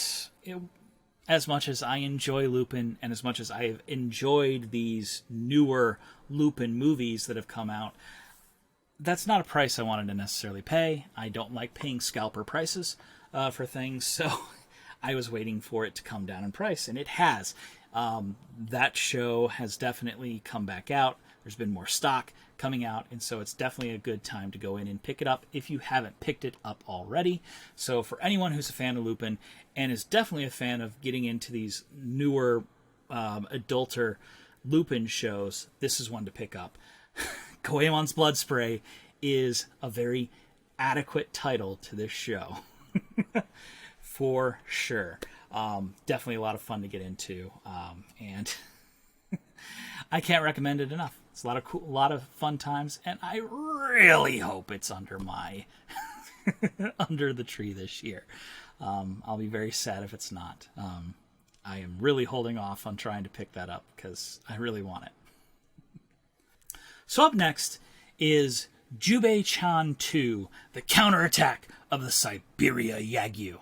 as much as I enjoy Lupin, and as much as I have enjoyed these newer Lupin movies that have come out, that's not a price I wanted to necessarily pay. I don't like paying scalper prices for things, so I was waiting for it to come down in price, and it has. That show has definitely come back out. There's been more stock coming out, and so it's definitely a good time to go in and pick it up if you haven't picked it up already. So for anyone who's a fan of Lupin and is definitely a fan of getting into these newer, adulter Lupin shows, this is one to pick up. Goemon's Blood Spray is a very adequate title to this show. For sure. Definitely a lot of fun to get into. And I can't recommend it enough. It's a lot of fun times, and I really hope it's under my under the tree this year. I'll be very sad if it's not. I am really holding off on trying to pick that up because I really want it. So up next is Jubei-chan 2, The Counterattack of the Siberia Yagyu.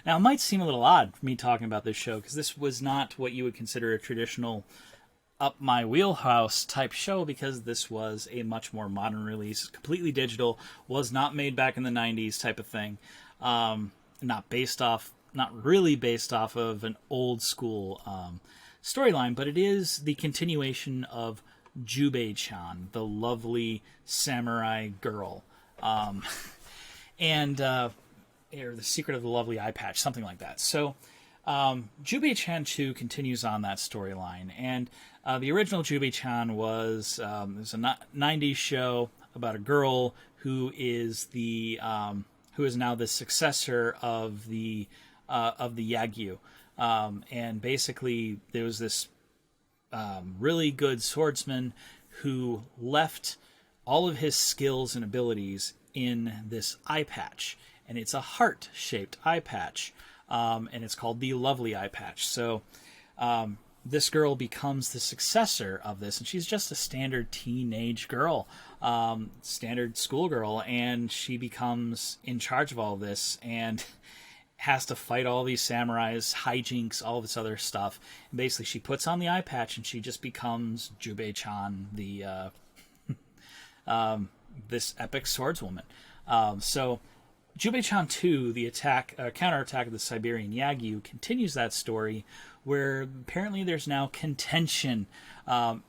Now, it might seem a little odd for me talking about this show because this was not what you would consider a traditional up my wheelhouse type show, because this was a much more modern release, completely digital, was not made back in the 90s type of thing. Not really based off of an old school storyline, but it is the continuation of Jubei-chan, the lovely samurai girl. Or The Secret of the Lovely Eye Patch, something like that. So, Jubei-chan 2 continues on that storyline, and the original Jubei-chan was a 90s show about a girl who is now the successor of the Yagyu, and basically there was this really good swordsman who left all of his skills and abilities in this eye patch. And it's a heart-shaped eye patch, and it's called the Lovely Eye Patch. So this girl becomes the successor of this, and she's just a standard teenage girl, standard schoolgirl, and she becomes in charge of all this and has to fight all these samurais, hijinks, all this other stuff. And basically, she puts on the eye patch, and she just becomes Jubei-chan, this epic swordswoman. So Jubei-chan 2, the counterattack of the Siberian Yagyu, continues that story, where apparently there's now contention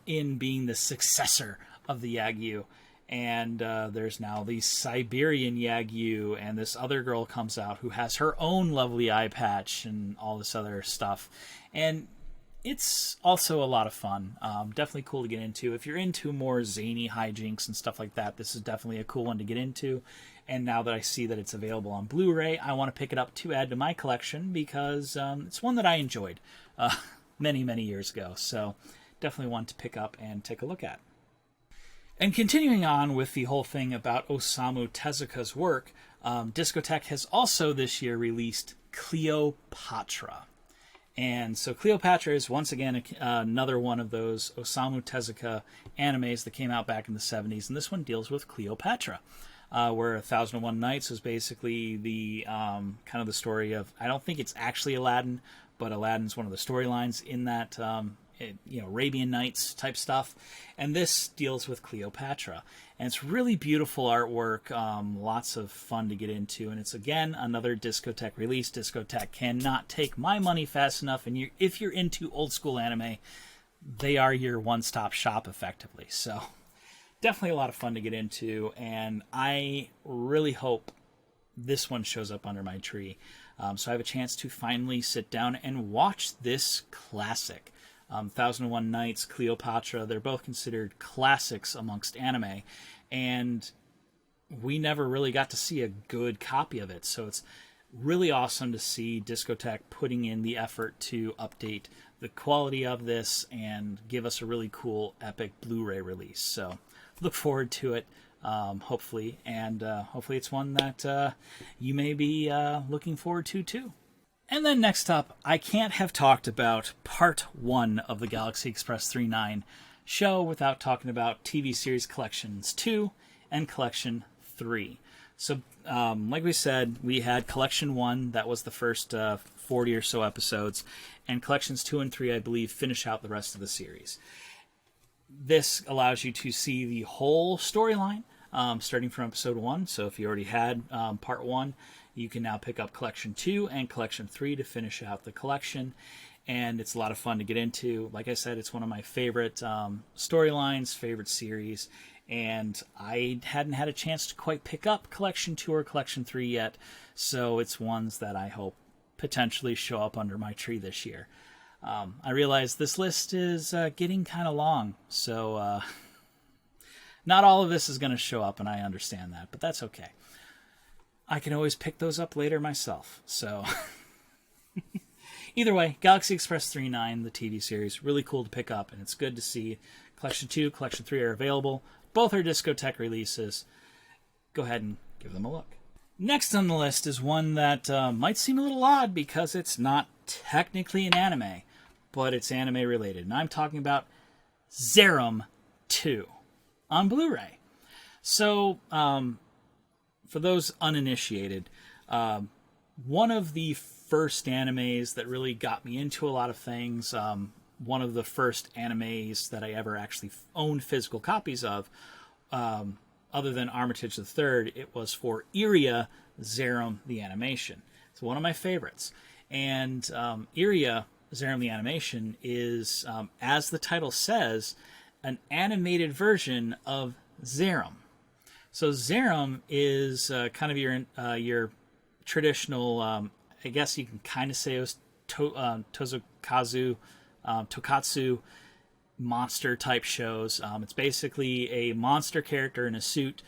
in being the successor of the Yagyu. And there's now the Siberian Yagyu, and this other girl comes out who has her own lovely eye patch and all this other stuff. And it's also a lot of fun. Definitely cool to get into. If you're into more zany hijinks and stuff like that, this is definitely a cool one to get into. And now that I see that it's available on Blu-ray, I want to pick it up to add to my collection because it's one that I enjoyed many, many years ago. So definitely one to pick up and take a look at. And continuing on with the whole thing about Osamu Tezuka's work, Discotek has also this year released Cleopatra. And so Cleopatra is once again another one of those Osamu Tezuka animes that came out back in the 70s. And this one deals with Cleopatra, where 1001 Nights was basically the kind of the story of, I don't think it's actually Aladdin, but Aladdin's one of the storylines in that Arabian Nights type stuff. And this deals with Cleopatra. And it's really beautiful artwork, lots of fun to get into. And it's, again, another Discotek release. Discotek cannot take my money fast enough. And if you're into old school anime, they are your one-stop shop, effectively. So definitely a lot of fun to get into. And I really hope this one shows up under my tree. So I have a chance to finally sit down and watch this classic. 1001 Nights, Cleopatra, they're both considered classics amongst anime, and we never really got to see a good copy of it, so it's really awesome to see Discotek putting in the effort to update the quality of this and give us a really cool, epic Blu-ray release. So look forward to it, hopefully, and hopefully it's one that you may be looking forward to too. And then next up, I can't have talked about Part 1 of the Galaxy Express 39 show without talking about TV series Collections 2 and Collection 3. So, like we said, we had Collection 1, that was the first 40 or so episodes, and Collections 2 and 3, I believe, finish out the rest of the series. This allows you to see the whole storyline, starting from Episode 1, so if you already had Part 1, you can now pick up Collection 2 and Collection 3 to finish out the collection. and it's a lot of fun to get into. Like I said, it's one of my favorite storylines, favorite series, and I hadn't had a chance to quite pick up Collection 2 or Collection 3 yet, so it's ones that I hope potentially show up under my tree this year. I realize this list is getting kind of long, so not all of this is going to show up, and I understand that, but that's okay. I can always pick those up later myself, so... Either way, Galaxy Express 3.9, the TV series, really cool to pick up, and it's good to see Collection 2, Collection 3 are available. Both are Discotek releases. Go ahead and give them a look. Next on the list is one that might seem a little odd because it's not technically an anime, but it's anime related. And I'm talking about Zerum 2 on Blu-ray. So, for those uninitiated, one of the first animes that really got me into a lot of things, one of the first animes that I ever actually owned physical copies of, other than Armitage III, it was for Iria Zerum the Animation. It's one of my favorites. And Iria Zerum the Animation is, as the title says, an animated version of Zerum. So Zerum is kind of your traditional, I guess you can kind of say it was Tokatsu monster type shows. It's basically a monster character in a suit,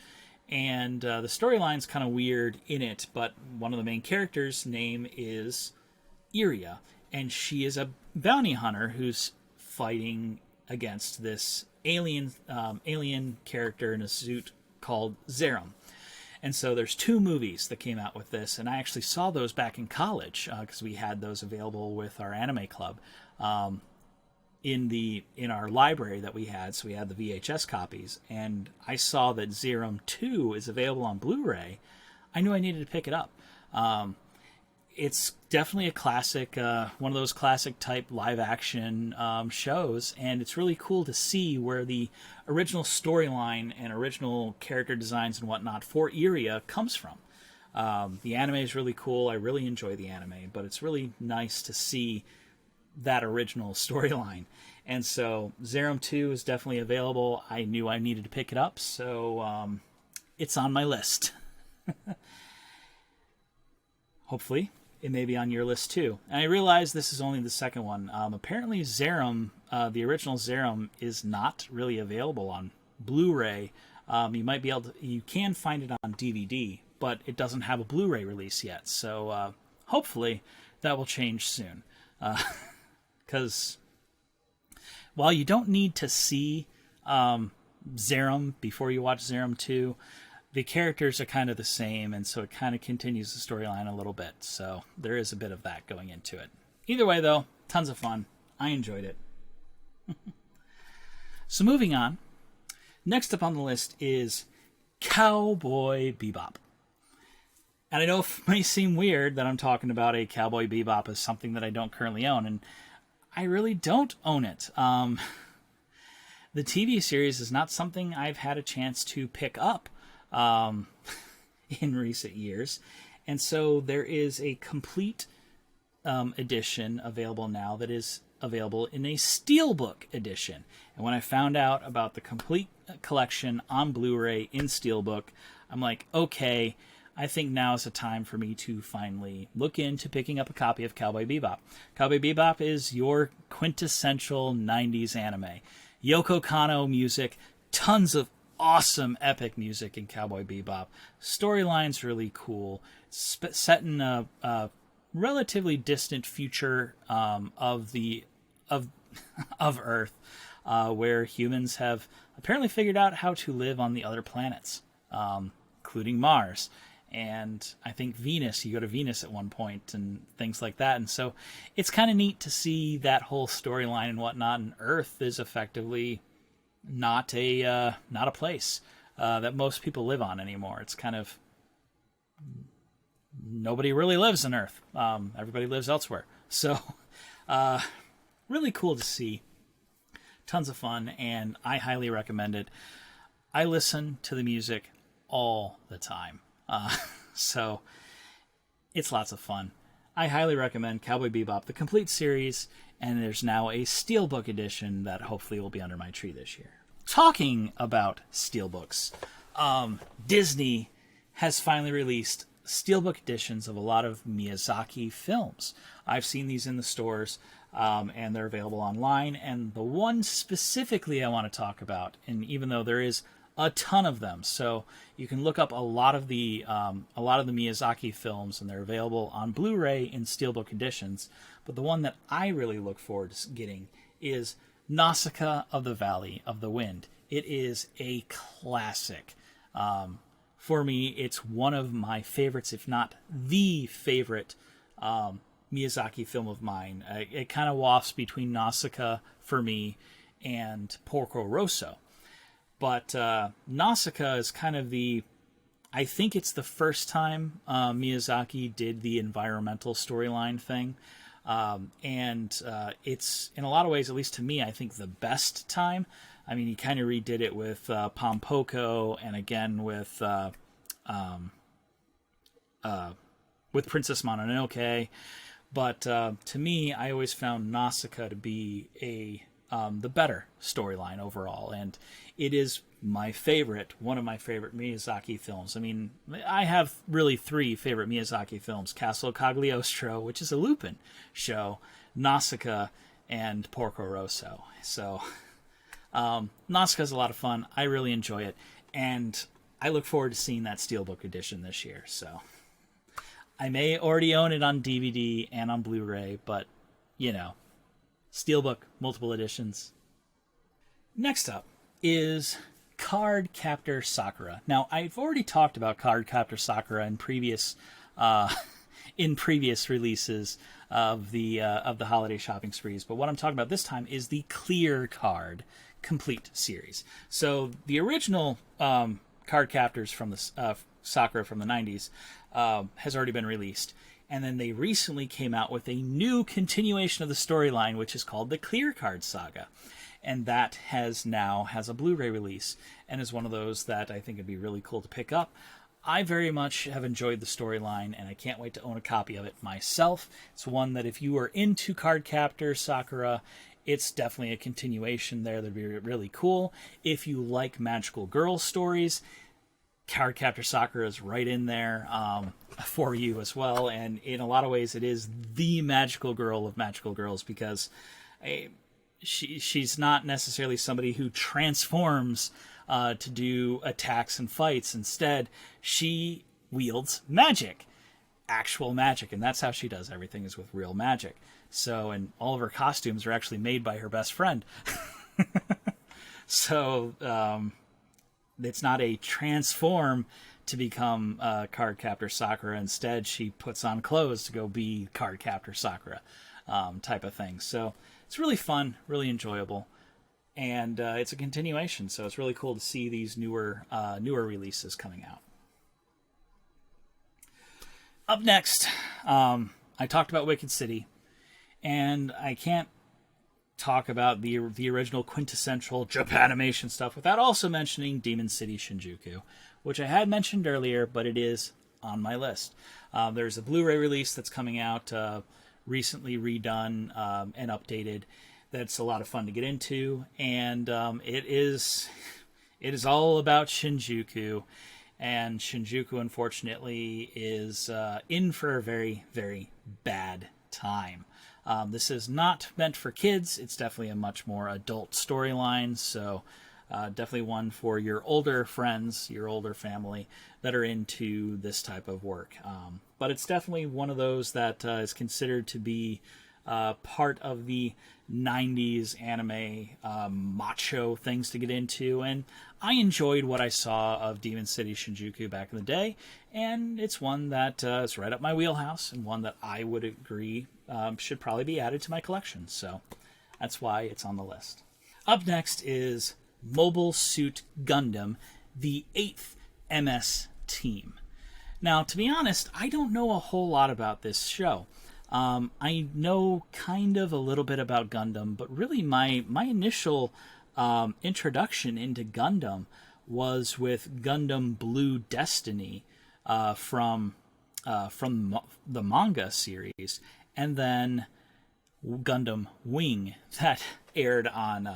and the storyline's kind of weird in it, but one of the main characters' name is Iria, and she is a bounty hunter who's fighting against this alien character in a suit called Zerum. And so there's 2 movies that came out with this, and I actually saw those back in college because we had those available with our anime club in our library that we had. So we had the VHS copies, and I saw that Zerum 2 is available on Blu-ray. I knew I needed to pick it up. It's definitely a classic, one of those classic type live action shows, and it's really cool to see where the original storyline and original character designs and whatnot for Iria comes from. The anime is really cool. I really enjoy the anime, but it's really nice to see that original storyline. And so Zerum 2 is definitely available. I knew I needed to pick it up, so it's on my list. Hopefully it may be on your list too. And I realize this is only the second one. Apparently Zerum, the original Zerum, is not really available on Blu-ray. You can find it on DVD, but it doesn't have a Blu-ray release yet. So hopefully that will change soon. Because while you don't need to see Zerum before you watch Zerum 2, the characters are kind of the same, and so it kind of continues the storyline a little bit. So there is a bit of that going into it. Either way, though, tons of fun. I enjoyed it. So moving on. Next up on the list is Cowboy Bebop. And I know it may seem weird that I'm talking about a Cowboy Bebop as something that I don't currently own, and I really don't own it. The TV series is not something I've had a chance to pick up in recent years, and so there is a complete edition available now that is available in a Steelbook edition. And when I found out about the complete collection on Blu-ray in Steelbook, I'm like, okay, I think now is the time for me to finally look into picking up a copy of Cowboy Bebop. Cowboy Bebop is your quintessential 90s anime. Yoko Kanno music, tons of awesome epic music in Cowboy Bebop. Storyline's really cool. Set in a relatively distant future of Earth, where humans have apparently figured out how to live on the other planets, including Mars. And I think Venus, you go to Venus at one point and things like that. And so it's kind of neat to see that whole storyline and whatnot. And Earth is effectively not a place that most people live on anymore. It's kind of, nobody really lives on Earth. Everybody lives elsewhere. So really cool to see. Tons of fun, and I highly recommend it. I listen to the music all the time. So it's lots of fun. I highly recommend Cowboy Bebop, the complete series, and there's now a Steelbook edition that hopefully will be under my tree this year. Talking about Steelbooks, Disney has finally released Steelbook editions of a lot of Miyazaki films. I've seen these in the stores, and they're available online. And the one specifically I want to talk about, and even though there is a ton of them, so you can look up a lot of the Miyazaki films, and they're available on Blu-ray in Steelbook editions. But the one that I really look forward to getting is Nausicaa of the Valley of the Wind. It is a classic. For me, it's one of my favorites, if not the favorite Miyazaki film of mine. It kind of wafts between Nausicaa for me and Porco Rosso. But Nausicaa is kind of I think it's the first time Miyazaki did the environmental storyline thing. And it's, in a lot of ways, at least to me, I think the best time. I mean, he kind of redid it with Pompoko, and again with Princess Mononoke. But to me, I always found Nausicaa to be the better storyline overall, and it is one of my favorite Miyazaki films. I mean, I have really 3 favorite Miyazaki films: Castle Cagliostro, which is a Lupin show, Nausicaa, and Porco Rosso. So Nausicaa is a lot of fun. I really enjoy it, and I look forward to seeing that Steelbook edition this year. So I may already own it on DVD and on Blu-ray, but, Steelbook, multiple editions. Next up is Cardcaptor Sakura. Now, I've already talked about Cardcaptor Sakura in previous releases of the holiday shopping sprees, but what I'm talking about this time is the Clear Card Complete series. So the original Cardcaptors from the Sakura from the 90s has already been released. And then they recently came out with a new continuation of the storyline, which is called the Clear Card Saga. And that has a Blu-ray release, and is one of those that I think would be really cool to pick up. I very much have enjoyed the storyline, and I can't wait to own a copy of it myself. It's one that if you are into Cardcaptor Sakura, it's definitely a continuation there that'd be really cool. If you like magical girl stories, Cardcaptor Sakura is right in there for you as well, and in a lot of ways it is the magical girl of magical girls, because she's not necessarily somebody who transforms to do attacks and fights. Instead, she wields magic, actual magic, and that's how she does everything, is with real magic. So, and all of her costumes are actually made by her best friend. So, it's not a transform to become Cardcaptor Sakura. Instead, she puts on clothes to go be Cardcaptor Sakura type of thing. So it's really fun, really enjoyable, and it's a continuation. So it's really cool to see these newer releases coming out. Up next, I talked about Wicked City, and I can't talk about the original quintessential Japanimation stuff without also mentioning Demon City Shinjuku, which I had mentioned earlier, but it is on my list. There's a Blu-ray release that's coming out, recently redone and updated. That's a lot of fun to get into, and it is all about Shinjuku, and Shinjuku, unfortunately, is in for a very, very bad time. This is not meant for kids. It's definitely a much more adult storyline, so definitely one for your older friends, your older family that are into this type of work. But it's definitely one of those that is considered to be part of the 90s anime macho things to get into, and I enjoyed what I saw of Demon City Shinjuku back in the day, and it's one that is right up my wheelhouse, and one that I would agree should probably be added to my collection, so that's why it's on the list. Up next is Mobile Suit Gundam, the 8th MS Team. Now, to be honest, I don't know a whole lot about this show. I know kind of a little bit about Gundam, but really my initial introduction into Gundam was with Gundam Blue Destiny from the manga series, and then Gundam Wing that aired on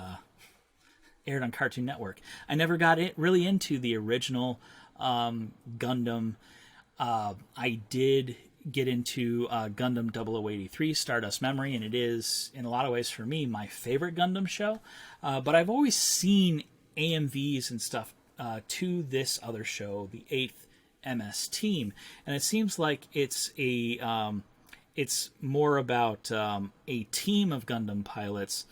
Cartoon Network. I never got really into the original Gundam. I did get into Gundam 0083 Stardust Memory, and it is, in a lot of ways, for me, my favorite Gundam show. But I've always seen AMVs and stuff to this other show, the 8th MS Team, and it seems like it's more about a team of Gundam pilots,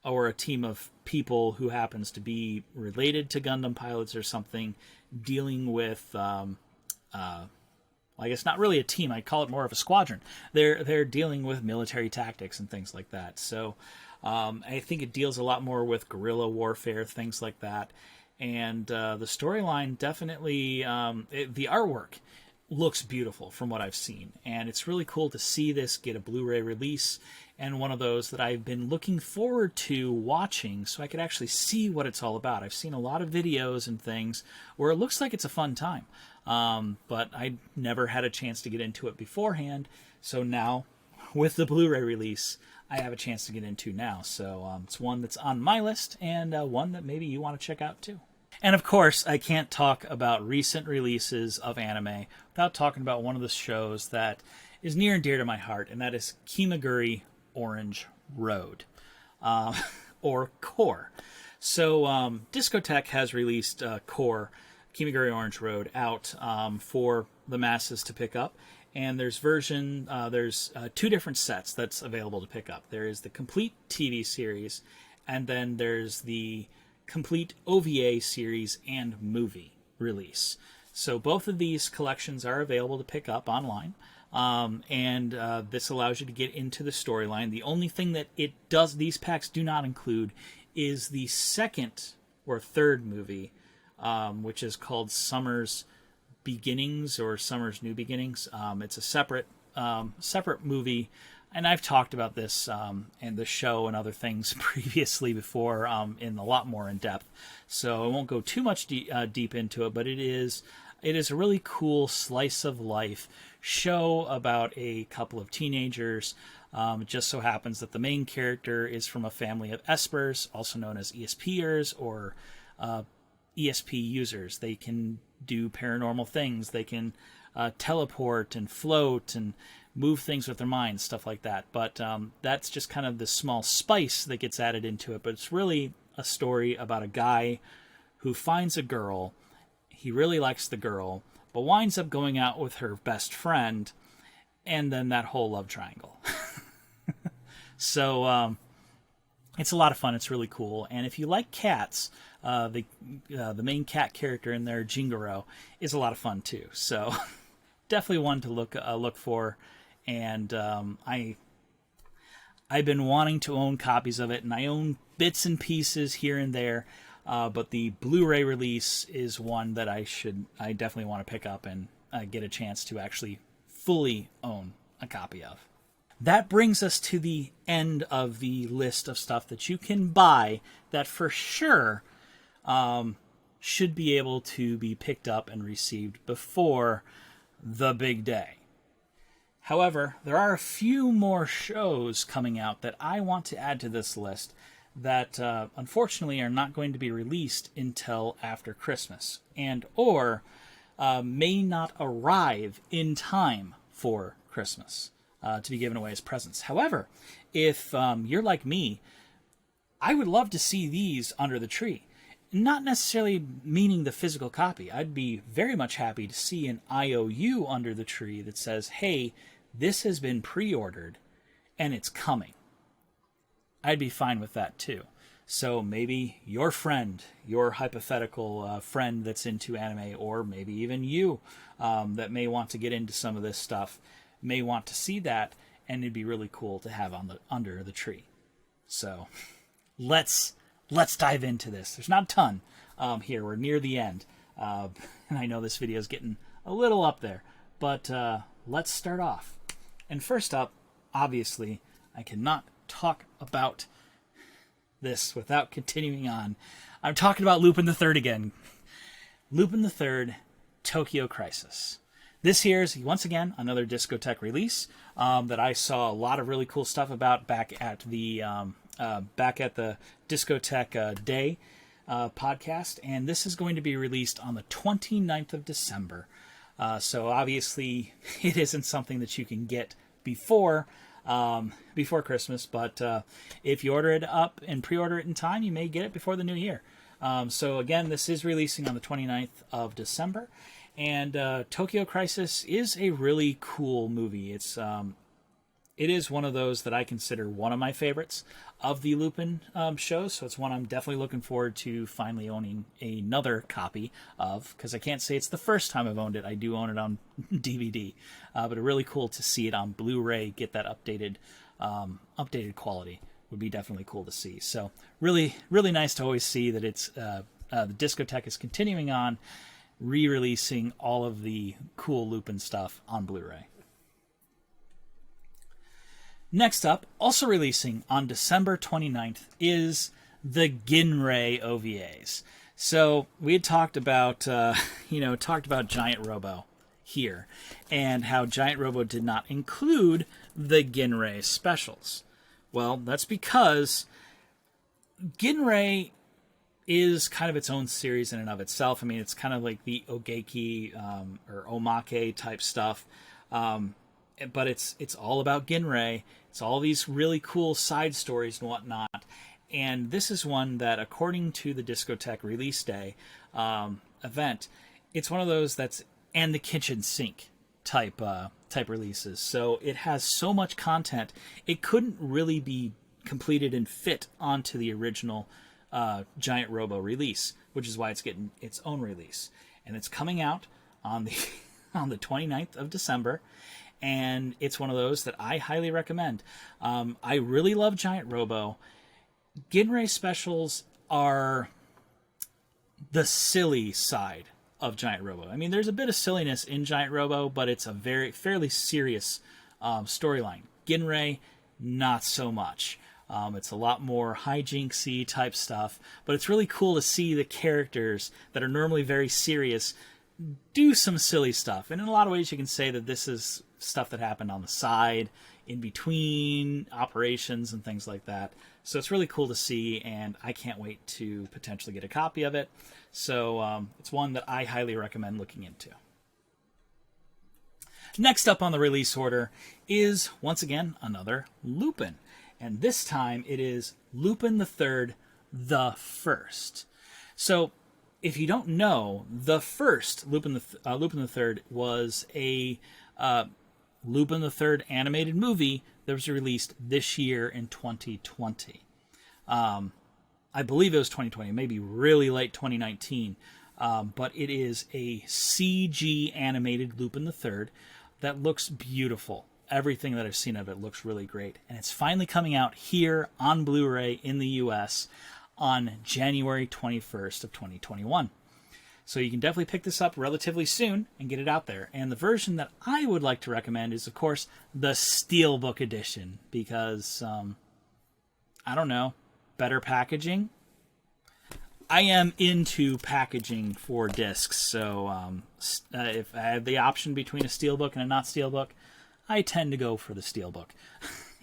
or a team of people who happens to be related to Gundam pilots or something, dealing with I guess not really a team. I call it more of a squadron. They're dealing with military tactics and things like that. So I think it deals a lot more with guerrilla warfare, things like that. And the storyline definitely, the artwork looks beautiful from what I've seen. And it's really cool to see this get a Blu-ray release, and one of those that I've been looking forward to watching so I could actually see what it's all about. I've seen a lot of videos and things where it looks like it's a fun time. But I never had a chance to get into it beforehand. So now, with the Blu-ray release, I have a chance to get into now. So it's one that's on my list, and one that maybe you want to check out too. And of course, I can't talk about recent releases of anime without talking about one of the shows that is near and dear to my heart, and that is Kimagure Orange Road, or Core. So Discotek has released Core, Kimagure Orange Road, out for the masses to pick up. And there's two different sets that's available to pick up. There is the complete TV series, and then there's the complete OVA series and movie release. So both of these collections are available to pick up online. And this allows you to get into the storyline. The only thing that these packs do not include is the second or third movie, which is called Summer's Beginnings or Summer's New Beginnings. It's a separate movie, and I've talked about this in the show and other things previously before in a lot more in depth. So I won't go too much deep into it, but it is a really cool slice of life show about a couple of teenagers. It just so happens that the main character is from a family of espers, also known as ESPers or ESP users. They can do paranormal things. They can teleport and float and move things with their minds, stuff like that. But that's just kind of the small spice that gets added into it. But it's really a story about a guy who finds a girl. He really likes the girl, but winds up going out with her best friend, and then that whole love triangle. So it's a lot of fun. It's really cool. And if you like cats, the main cat character in there, Jingoro, is a lot of fun too. So definitely one to look for. And I've been wanting to own copies of it, and I own bits and pieces here and there. But the Blu-ray release is one that I definitely want to pick up and get a chance to actually fully own a copy of. That brings us to the end of the list of stuff that you can buy that for sure should be able to be picked up and received before the big day. However, there are a few more shows coming out that I want to add to this list that unfortunately are not going to be released until after Christmas, and or may not arrive in time for Christmas to be given away as presents. However, if you're like me, I would love to see these under the tree. Not necessarily meaning the physical copy. I'd be very much happy to see an IOU under the tree that says, hey, this has been pre-ordered and it's coming. I'd be fine with that too. So maybe your friend, your hypothetical friend that's into anime, or maybe even you that may want to get into some of this stuff, may want to see that, and it'd be really cool to have under the tree. So let's dive into this. There's not a ton here. We're near the end, and I know this video is getting a little up there, but let's start off. And first up, obviously, I cannot talk about this without continuing on. I'm talking about Lupin the Third again. Lupin the Third, Tokyo Crisis. This here is, once again, another Discotheque release that I saw a lot of really cool stuff about back at the Discotheque Day podcast, and this is going to be released on the 29th of December. So obviously, it isn't something that you can get before Christmas, but if you order it up and pre-order it in time, you may get it before the new year. So again, this is releasing on the 29th of December. And Tokyo Crisis is a really cool movie. It is one of those that I consider one of my favorites of the Lupin shows. So it's one I'm definitely looking forward to finally owning another copy of, because I can't say it's the first time I've owned it. I do own it on DVD, but it's really cool to see it on Blu-ray. Get that updated quality would be definitely cool to see. So really, really nice to always see that it's the Discotheque is continuing on, re-releasing all of the cool Lupin stuff on Blu-ray. Next up, also releasing on December 29th, is the Ginrai OVAs. So we had talked about Giant Robo here, and how Giant Robo did not include the Ginrai specials. Well, that's because Ginrai is kind of its own series in and of itself. I mean, it's kind of like the Ogeki or Omake type stuff, but it's all about Ginrai. It's all these really cool side stories and whatnot. And this is one that, according to the Discotheque release day event, it's one of those that's and the kitchen sink type releases. So it has so much content, it couldn't really be completed and fit onto the original Giant Robo release, which is why it's getting its own release. And it's coming out on the on the 29th of December, and it's one of those that I highly recommend. I really love Giant Robo. Ginrai specials are the silly side of Giant Robo. I mean, there's a bit of silliness in Giant Robo, but it's a fairly serious storyline. Ginrai, not so much. It's a lot more hijinksy type stuff, but it's really cool to see the characters that are normally very serious do some silly stuff. And in a lot of ways, you can say that this is stuff that happened on the side, in between operations and things like that. So it's really cool to see, and I can't wait to potentially get a copy of it. So it's one that I highly recommend looking into. Next up on the release order is, once again, another Lupin. And this time it is Lupin the Third, the First. So if you don't know, the first Lupin the Third was a Lupin the Third animated movie that was released this year in 2020. I believe it was 2020, maybe really late 2019. But it is a CG animated Lupin the Third that looks beautiful. Everything that I've seen of it looks really great. And it's finally coming out here on Blu-ray in the US on January 21st of 2021. So you can definitely pick this up relatively soon and get it out there. And the version that I would like to recommend is, of course, the Steelbook edition, because, I don't know, better packaging. I am into packaging for discs, so if I have the option between a Steelbook and a not Steelbook, I tend to go for the Steelbook.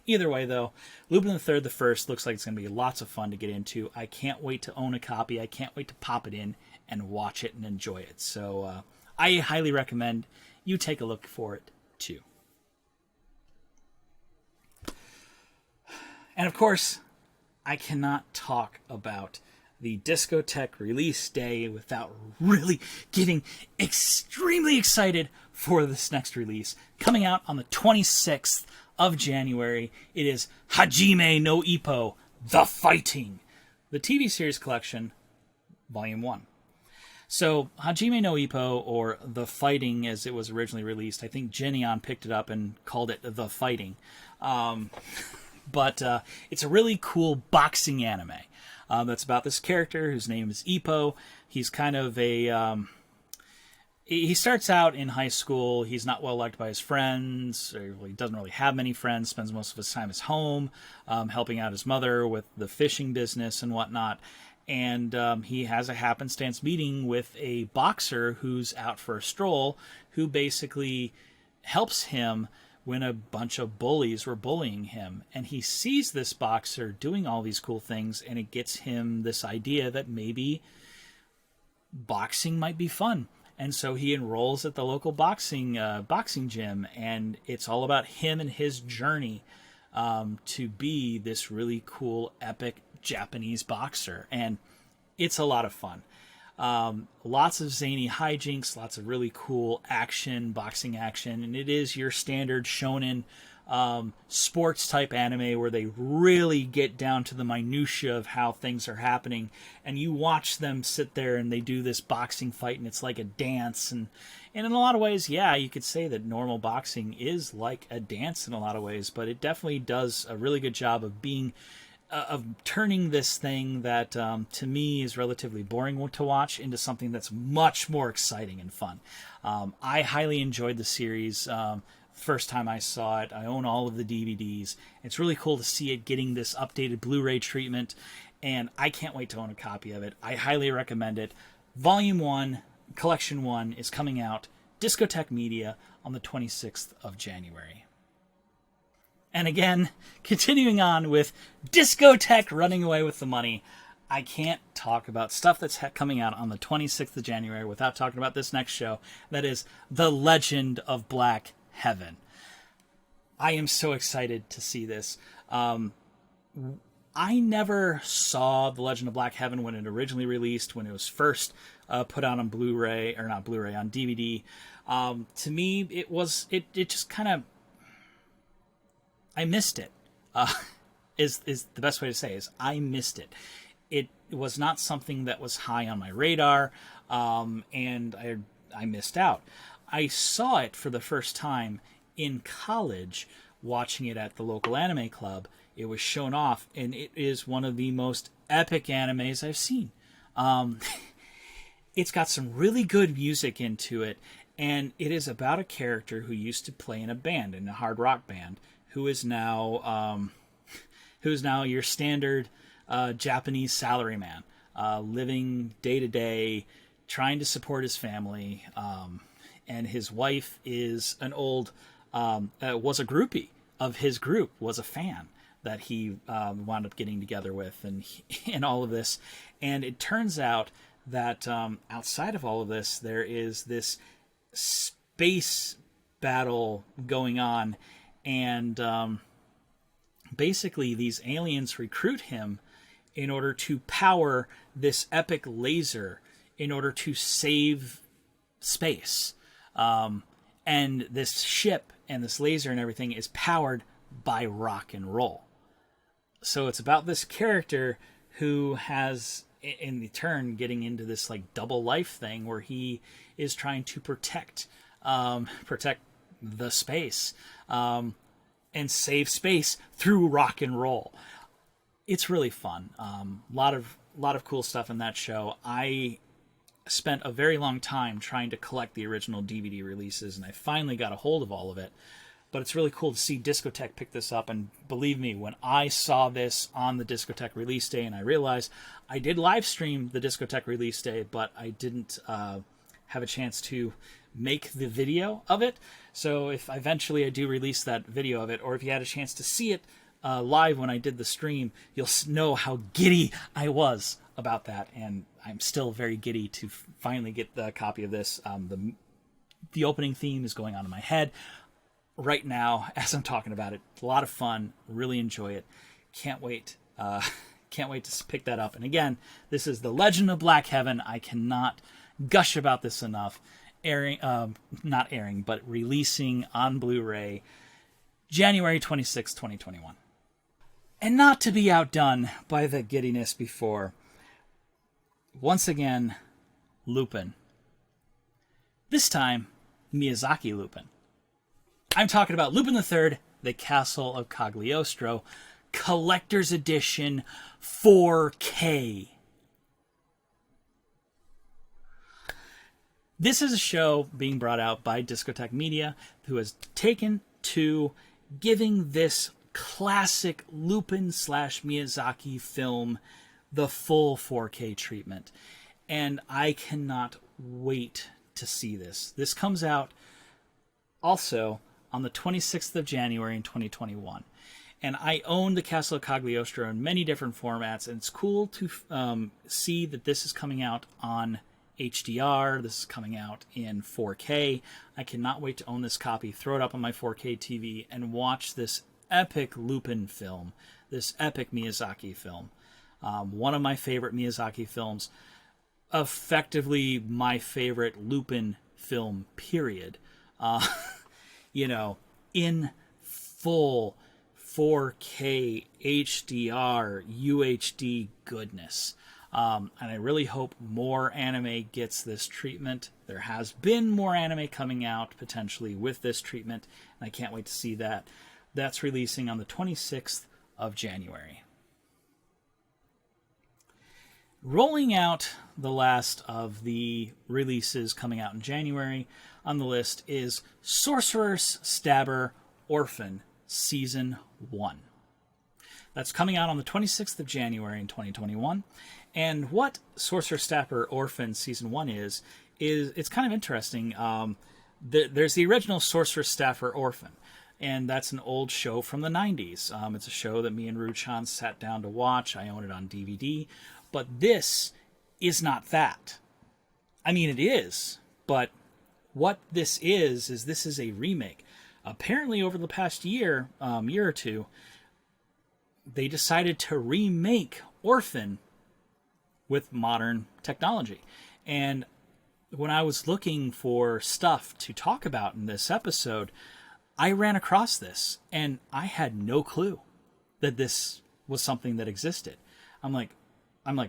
Either way, though, Lupin the Third, the First looks like it's going to be lots of fun to get into. I can't wait to own a copy. I can't wait to pop it in and watch it and enjoy it. So I highly recommend you take a look for it, too. And, of course, I cannot talk about the Discotheque release day without really getting extremely excited for this next release. Coming out on the 26th of January, it is Hajime no Ippo, The Fighting, the TV series collection, Volume 1. So, Hajime no Ippo, or The Fighting as it was originally released, I think Geneon picked it up and called it The Fighting. But it's a really cool boxing anime. That's about this character whose name is Ippo. He's kind of a... he starts out in high school. He's not well liked by his friends. Or he doesn't really have many friends. Spends most of his time at home, helping out his mother with the fishing business and whatnot. and he has a happenstance meeting with a boxer who's out for a stroll, who basically helps him when a bunch of bullies were bullying him. And he sees this boxer doing all these cool things, and it gets him this idea that maybe boxing might be fun. And so he enrolls at the local boxing gym, and it's all about him and his journey to be this really cool, epic Japanese boxer. And it's a lot of fun. Lots of zany hijinks, lots of really cool action, boxing action, and it is your standard shonen sports type anime where they really get down to the minutia of how things are happening, and you watch them sit there and they do this boxing fight, and it's like a dance, and in a lot of ways, yeah, you could say that normal boxing is like a dance in a lot of ways, but it definitely does a really good job of being of turning this thing that to me is relatively boring to watch into something that's much more exciting and fun. I highly enjoyed the series. First time I saw it, I own all of the DVDs. It's really cool to see it getting this updated Blu-ray treatment, and I can't wait to own a copy of it. I highly recommend it. Volume 1, Collection 1 is coming out, Discotek Media, on the 26th of January. And again, continuing on with Discotek running away with the money, I can't talk about stuff that's coming out on the 26th of January without talking about this next show. That is The Legend of Black Heaven. I am so excited to see this. I never saw The Legend of Black Heaven when it originally released, when it was first put out on Blu-ray, or not Blu-ray, on DVD. To me, it just kind of, I missed it. Is the best way to say is I missed it. It was not something that was high on my radar, and I missed out. I saw it for the first time in college, watching it at the local anime club. It was shown off, and it is one of the most epic animes I've seen. It's got some really good music into it, and it is about a character who used to play in a band, in a hard rock band, who is now your standard Japanese salaryman, living day to day, trying to support his family. And his wife is an old, was a groupie of his group, was a fan that he wound up getting together with, and all of this. And it turns out that outside of all of this, there is this space battle going on, and basically these aliens recruit him in order to power this epic laser in order to save space. And this ship and this laser and everything is powered by rock and roll. So it's about this character who has, in the turn, getting into this like double life thing where he is trying to protect the space, and save space through rock and roll. It's really fun. Lot of cool stuff in that show. I spent a very long time trying to collect the original DVD releases, and I finally got a hold of all of it. But it's really cool to see Discotek pick this up, and believe me, when I saw this on the Discotek release day, and I realized I did live stream the Discotek release day, but I didn't have a chance to make the video of it. So if eventually I do release that video of it, or if you had a chance to see it live when I did the stream, you'll know how giddy I was about that, and I'm still very giddy to finally get the copy of this. The opening theme is going on in my head right now as I'm talking about it. A lot of fun, really enjoy it. Can't wait to pick that up. And again, this is The Legend of Black Heaven. I cannot gush about this enough. But releasing on Blu-ray January 26, 2021. And not to be outdone by the giddiness before, once again, Lupin. This time, Miyazaki Lupin. I'm talking about Lupin III, The Castle of Cagliostro, Collector's Edition 4K. This is a show being brought out by Discotek Media, who has taken to giving this classic Lupin / Miyazaki film the full 4K treatment. And I cannot wait to see this. This comes out also on the 26th of January in 2021. And I own the Castle of Cagliostro in many different formats, and it's cool to see that this is coming out on HDR. This is coming out in 4K. I cannot wait to own this copy, throw it up on my 4K TV, and watch this epic Lupin film, this epic Miyazaki film. One of my favorite Miyazaki films, effectively my favorite Lupin film, period. In full 4K HDR UHD goodness. And I really hope more anime gets this treatment. There has been more anime coming out potentially with this treatment, and I can't wait to see that. That's releasing on the 26th of January. Rolling out the last of the releases coming out in January on the list is Sorcerer's Stabber Orphan Season 1. That's coming out on the 26th of January in 2021. And what Sorcerer's Stabber Orphan Season 1 is it's kind of interesting. There's the original Sorcerer's Stabber Orphan, and that's an old show from the 90s. It's a show that me and Ruchan sat down to watch. I own it on DVD. But this is not that. I mean, it is, but what this is this is a remake. Apparently, over the past year or two, they decided to remake Orphan with modern technology. And when I was looking for stuff to talk about in this episode, I ran across this, and I had no clue that this was something that existed. I'm like,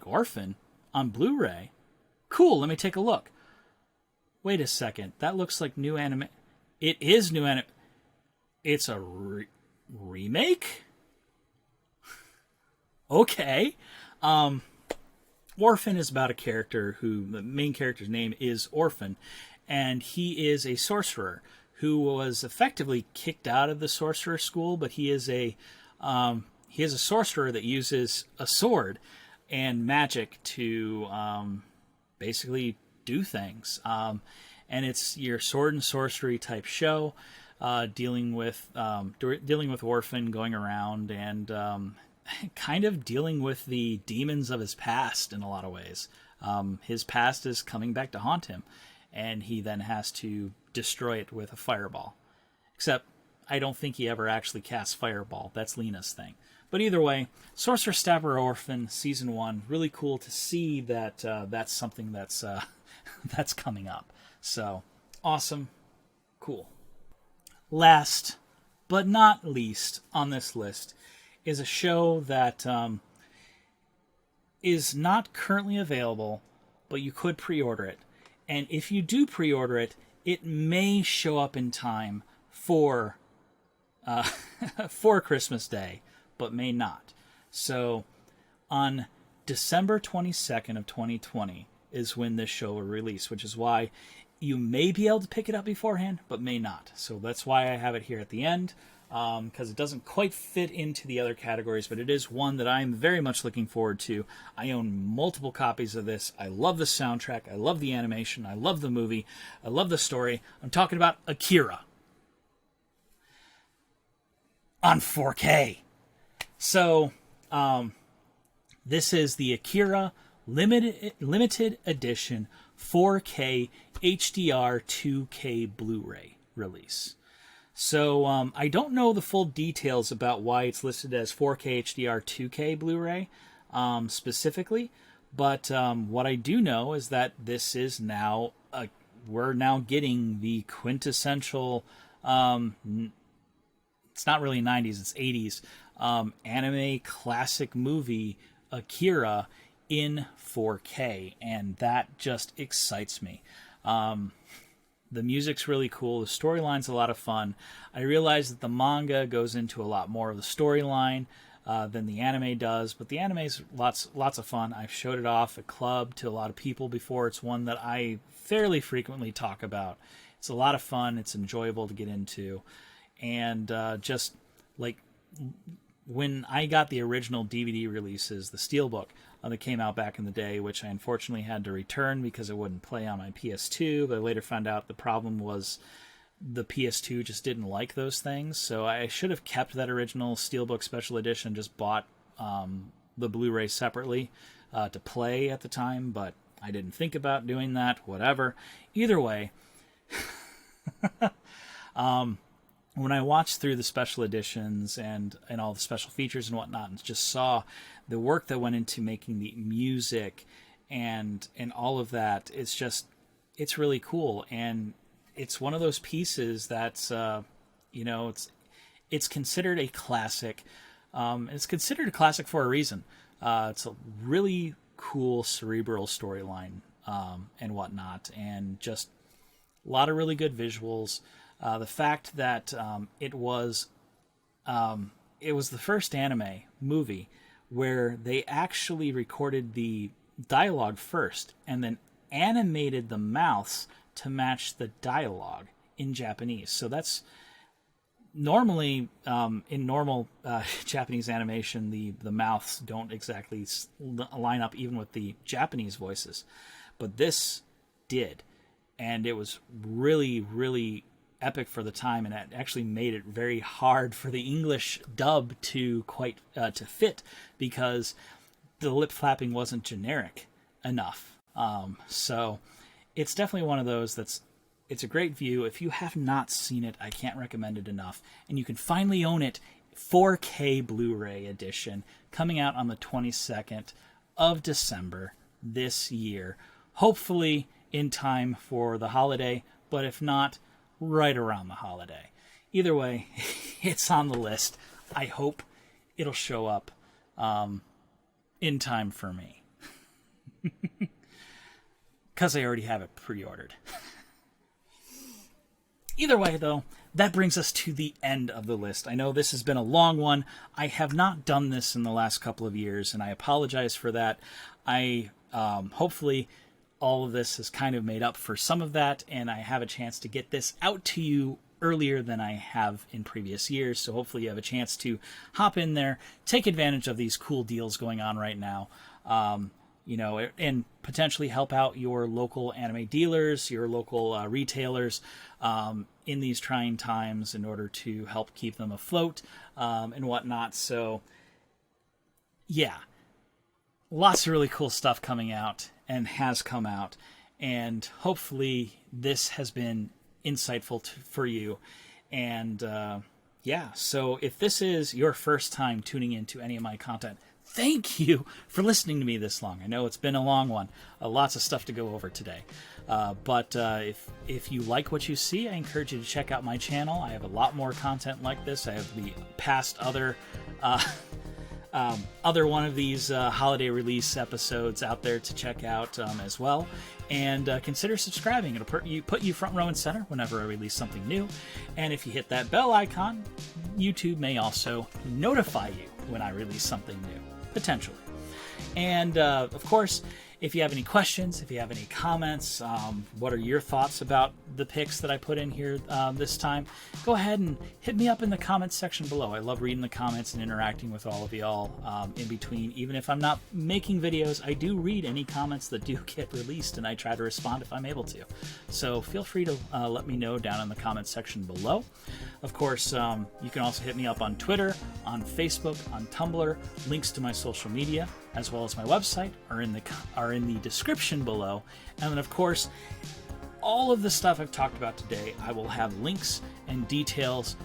Orphan on Blu-ray? Cool, let me take a look. Wait a second, that looks like new anime. It is new anime. It's a remake? Okay. Orphan is about a character who, the main character's name is Orphan, and he is a sorcerer who was effectively kicked out of the sorcerer school, but he is a sorcerer that uses a sword and magic to basically do things. And it's your sword and sorcery type show, dealing with Orphan going around and kind of dealing with the demons of his past in a lot of ways. His past is coming back to haunt him, and he then has to destroy it with a fireball. Except, I don't think he ever actually casts fireball. That's Lena's thing. But either way, Sorcerer's Stabber Orphan Season 1, really cool to see that that's something that's that's coming up. So, awesome. Cool. Last, but not least on this list, is a show that is not currently available, but you could pre-order it. And if you do pre-order it, it may show up in time for for Christmas Day, but may not. So on December 22nd of 2020 is when this show will release, which is why you may be able to pick it up beforehand, but may not. So that's why I have it here at the end, because it doesn't quite fit into the other categories, but it is one that I'm very much looking forward to. I own multiple copies of this. I love the soundtrack. I love the animation. I love the movie. I love the story. I'm talking about Akira on 4K. So, this is the Akira limited edition 4K HDR 2K Blu-ray release. So, I don't know the full details about why it's listed as 4K HDR 2K Blu-ray specifically, but what I do know is that this is now, we're now getting the quintessential, it's not really 90s, it's 80s, anime classic movie Akira in 4K, and that just excites me. The music's really cool. The storyline's a lot of fun. I realize that the manga goes into a lot more of the storyline than the anime does, but the anime's lots of fun. I've showed it off at club to a lot of people before. It's one that I fairly frequently talk about. It's a lot of fun. It's enjoyable to get into, and just like when I got the original DVD releases, the Steelbook, that came out back in the day, which I unfortunately had to return because it wouldn't play on my PS2, but I later found out the problem was the PS2 just didn't like those things, so I should have kept that original Steelbook Special Edition, just bought the Blu-ray separately to play at the time, but I didn't think about doing that, whatever. Either way, when I watched through the special editions and all the special features and whatnot, and just saw the work that went into making the music and all of that, it's really cool. And it's one of those pieces that's, it's considered a classic. It's considered a classic for a reason. It's a really cool cerebral storyline and whatnot, and just a lot of really good visuals. The fact that it was the first anime movie where they actually recorded the dialogue first and then animated the mouths to match the dialogue in Japanese. So that's normally in normal Japanese animation, the mouths don't exactly line up even with the Japanese voices, but this did, and it was really, really epic for the time, and it actually made it very hard for the English dub to fit, because the lip flapping wasn't generic enough. So it's definitely one of those it's a great view. If you have not seen it, I can't recommend it enough. And you can finally own it, 4K Blu-ray edition, coming out on the 22nd of December this year. Hopefully in time for the holiday, but if not, right around the holiday. Either way, it's on the list. I hope it'll show up in time for me. Because I already have it pre-ordered. Either way, though, that brings us to the end of the list. I know this has been a long one. I have not done this in the last couple of years, and I apologize for that. Hopefully all of this has kind of made up for some of that, and I have a chance to get this out to you earlier than I have in previous years, so hopefully you have a chance to hop in there, take advantage of these cool deals going on right now, and potentially help out your local anime dealers, your local retailers in these trying times in order to help keep them afloat and whatnot. So, yeah, lots of really cool stuff coming out and has come out, and hopefully this has been insightful for you. And so if this is your first time tuning into any of my content, thank you for listening to me this long. I know it's been a long one, lots of stuff to go over today, but if you like what you see, I encourage you to check out my channel. I have a lot more content like this. I have the past other one of these holiday release episodes out there to check out as well. And consider subscribing. It'll put you front row and center whenever I release something new. And if you hit that bell icon, YouTube may also notify you when I release something new, potentially. And of course, if you have any questions, if you have any comments, what are your thoughts about the picks that I put in here this time, go ahead and hit me up in the comments section below. I love reading the comments and interacting with all of y'all in between. Even if I'm not making videos, I do read any comments that do get released, and I try to respond if I'm able to. So feel free to let me know down in the comments section below. Of course, you can also hit me up on Twitter, on Facebook, on Tumblr. Links to my social media, as well as my website, are in the description below. And then, of course, all of the stuff I've talked about today, I will have links and details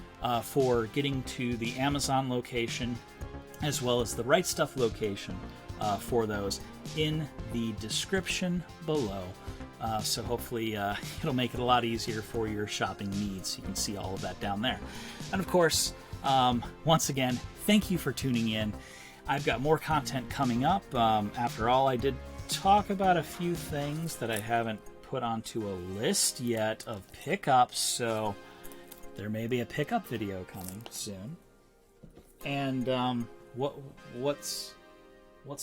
for getting to the Amazon location, as well as the RightStuf location for those in the description below. So hopefully it'll make it a lot easier for your shopping needs. You can see all of that down there. And of course, once again, thank you for tuning in. I've got more content coming up. After all, I did talk about a few things that I haven't put onto a list yet of pickups, so there may be a pickup video coming soon. And what's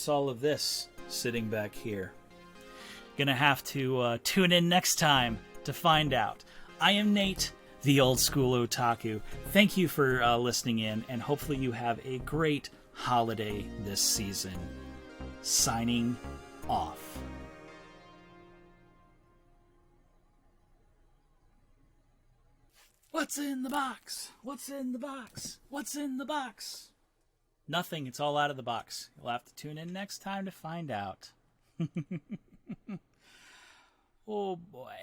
all of this sitting back here? Gonna have to tune in next time to find out. I am Nate, the old school otaku. Thank you for listening in, and hopefully you have a great holiday this season. signing off. What's in the box? What's in the box? What's in the box? Nothing. It's all out of the box. You'll have to tune in next time to find out. Oh boy.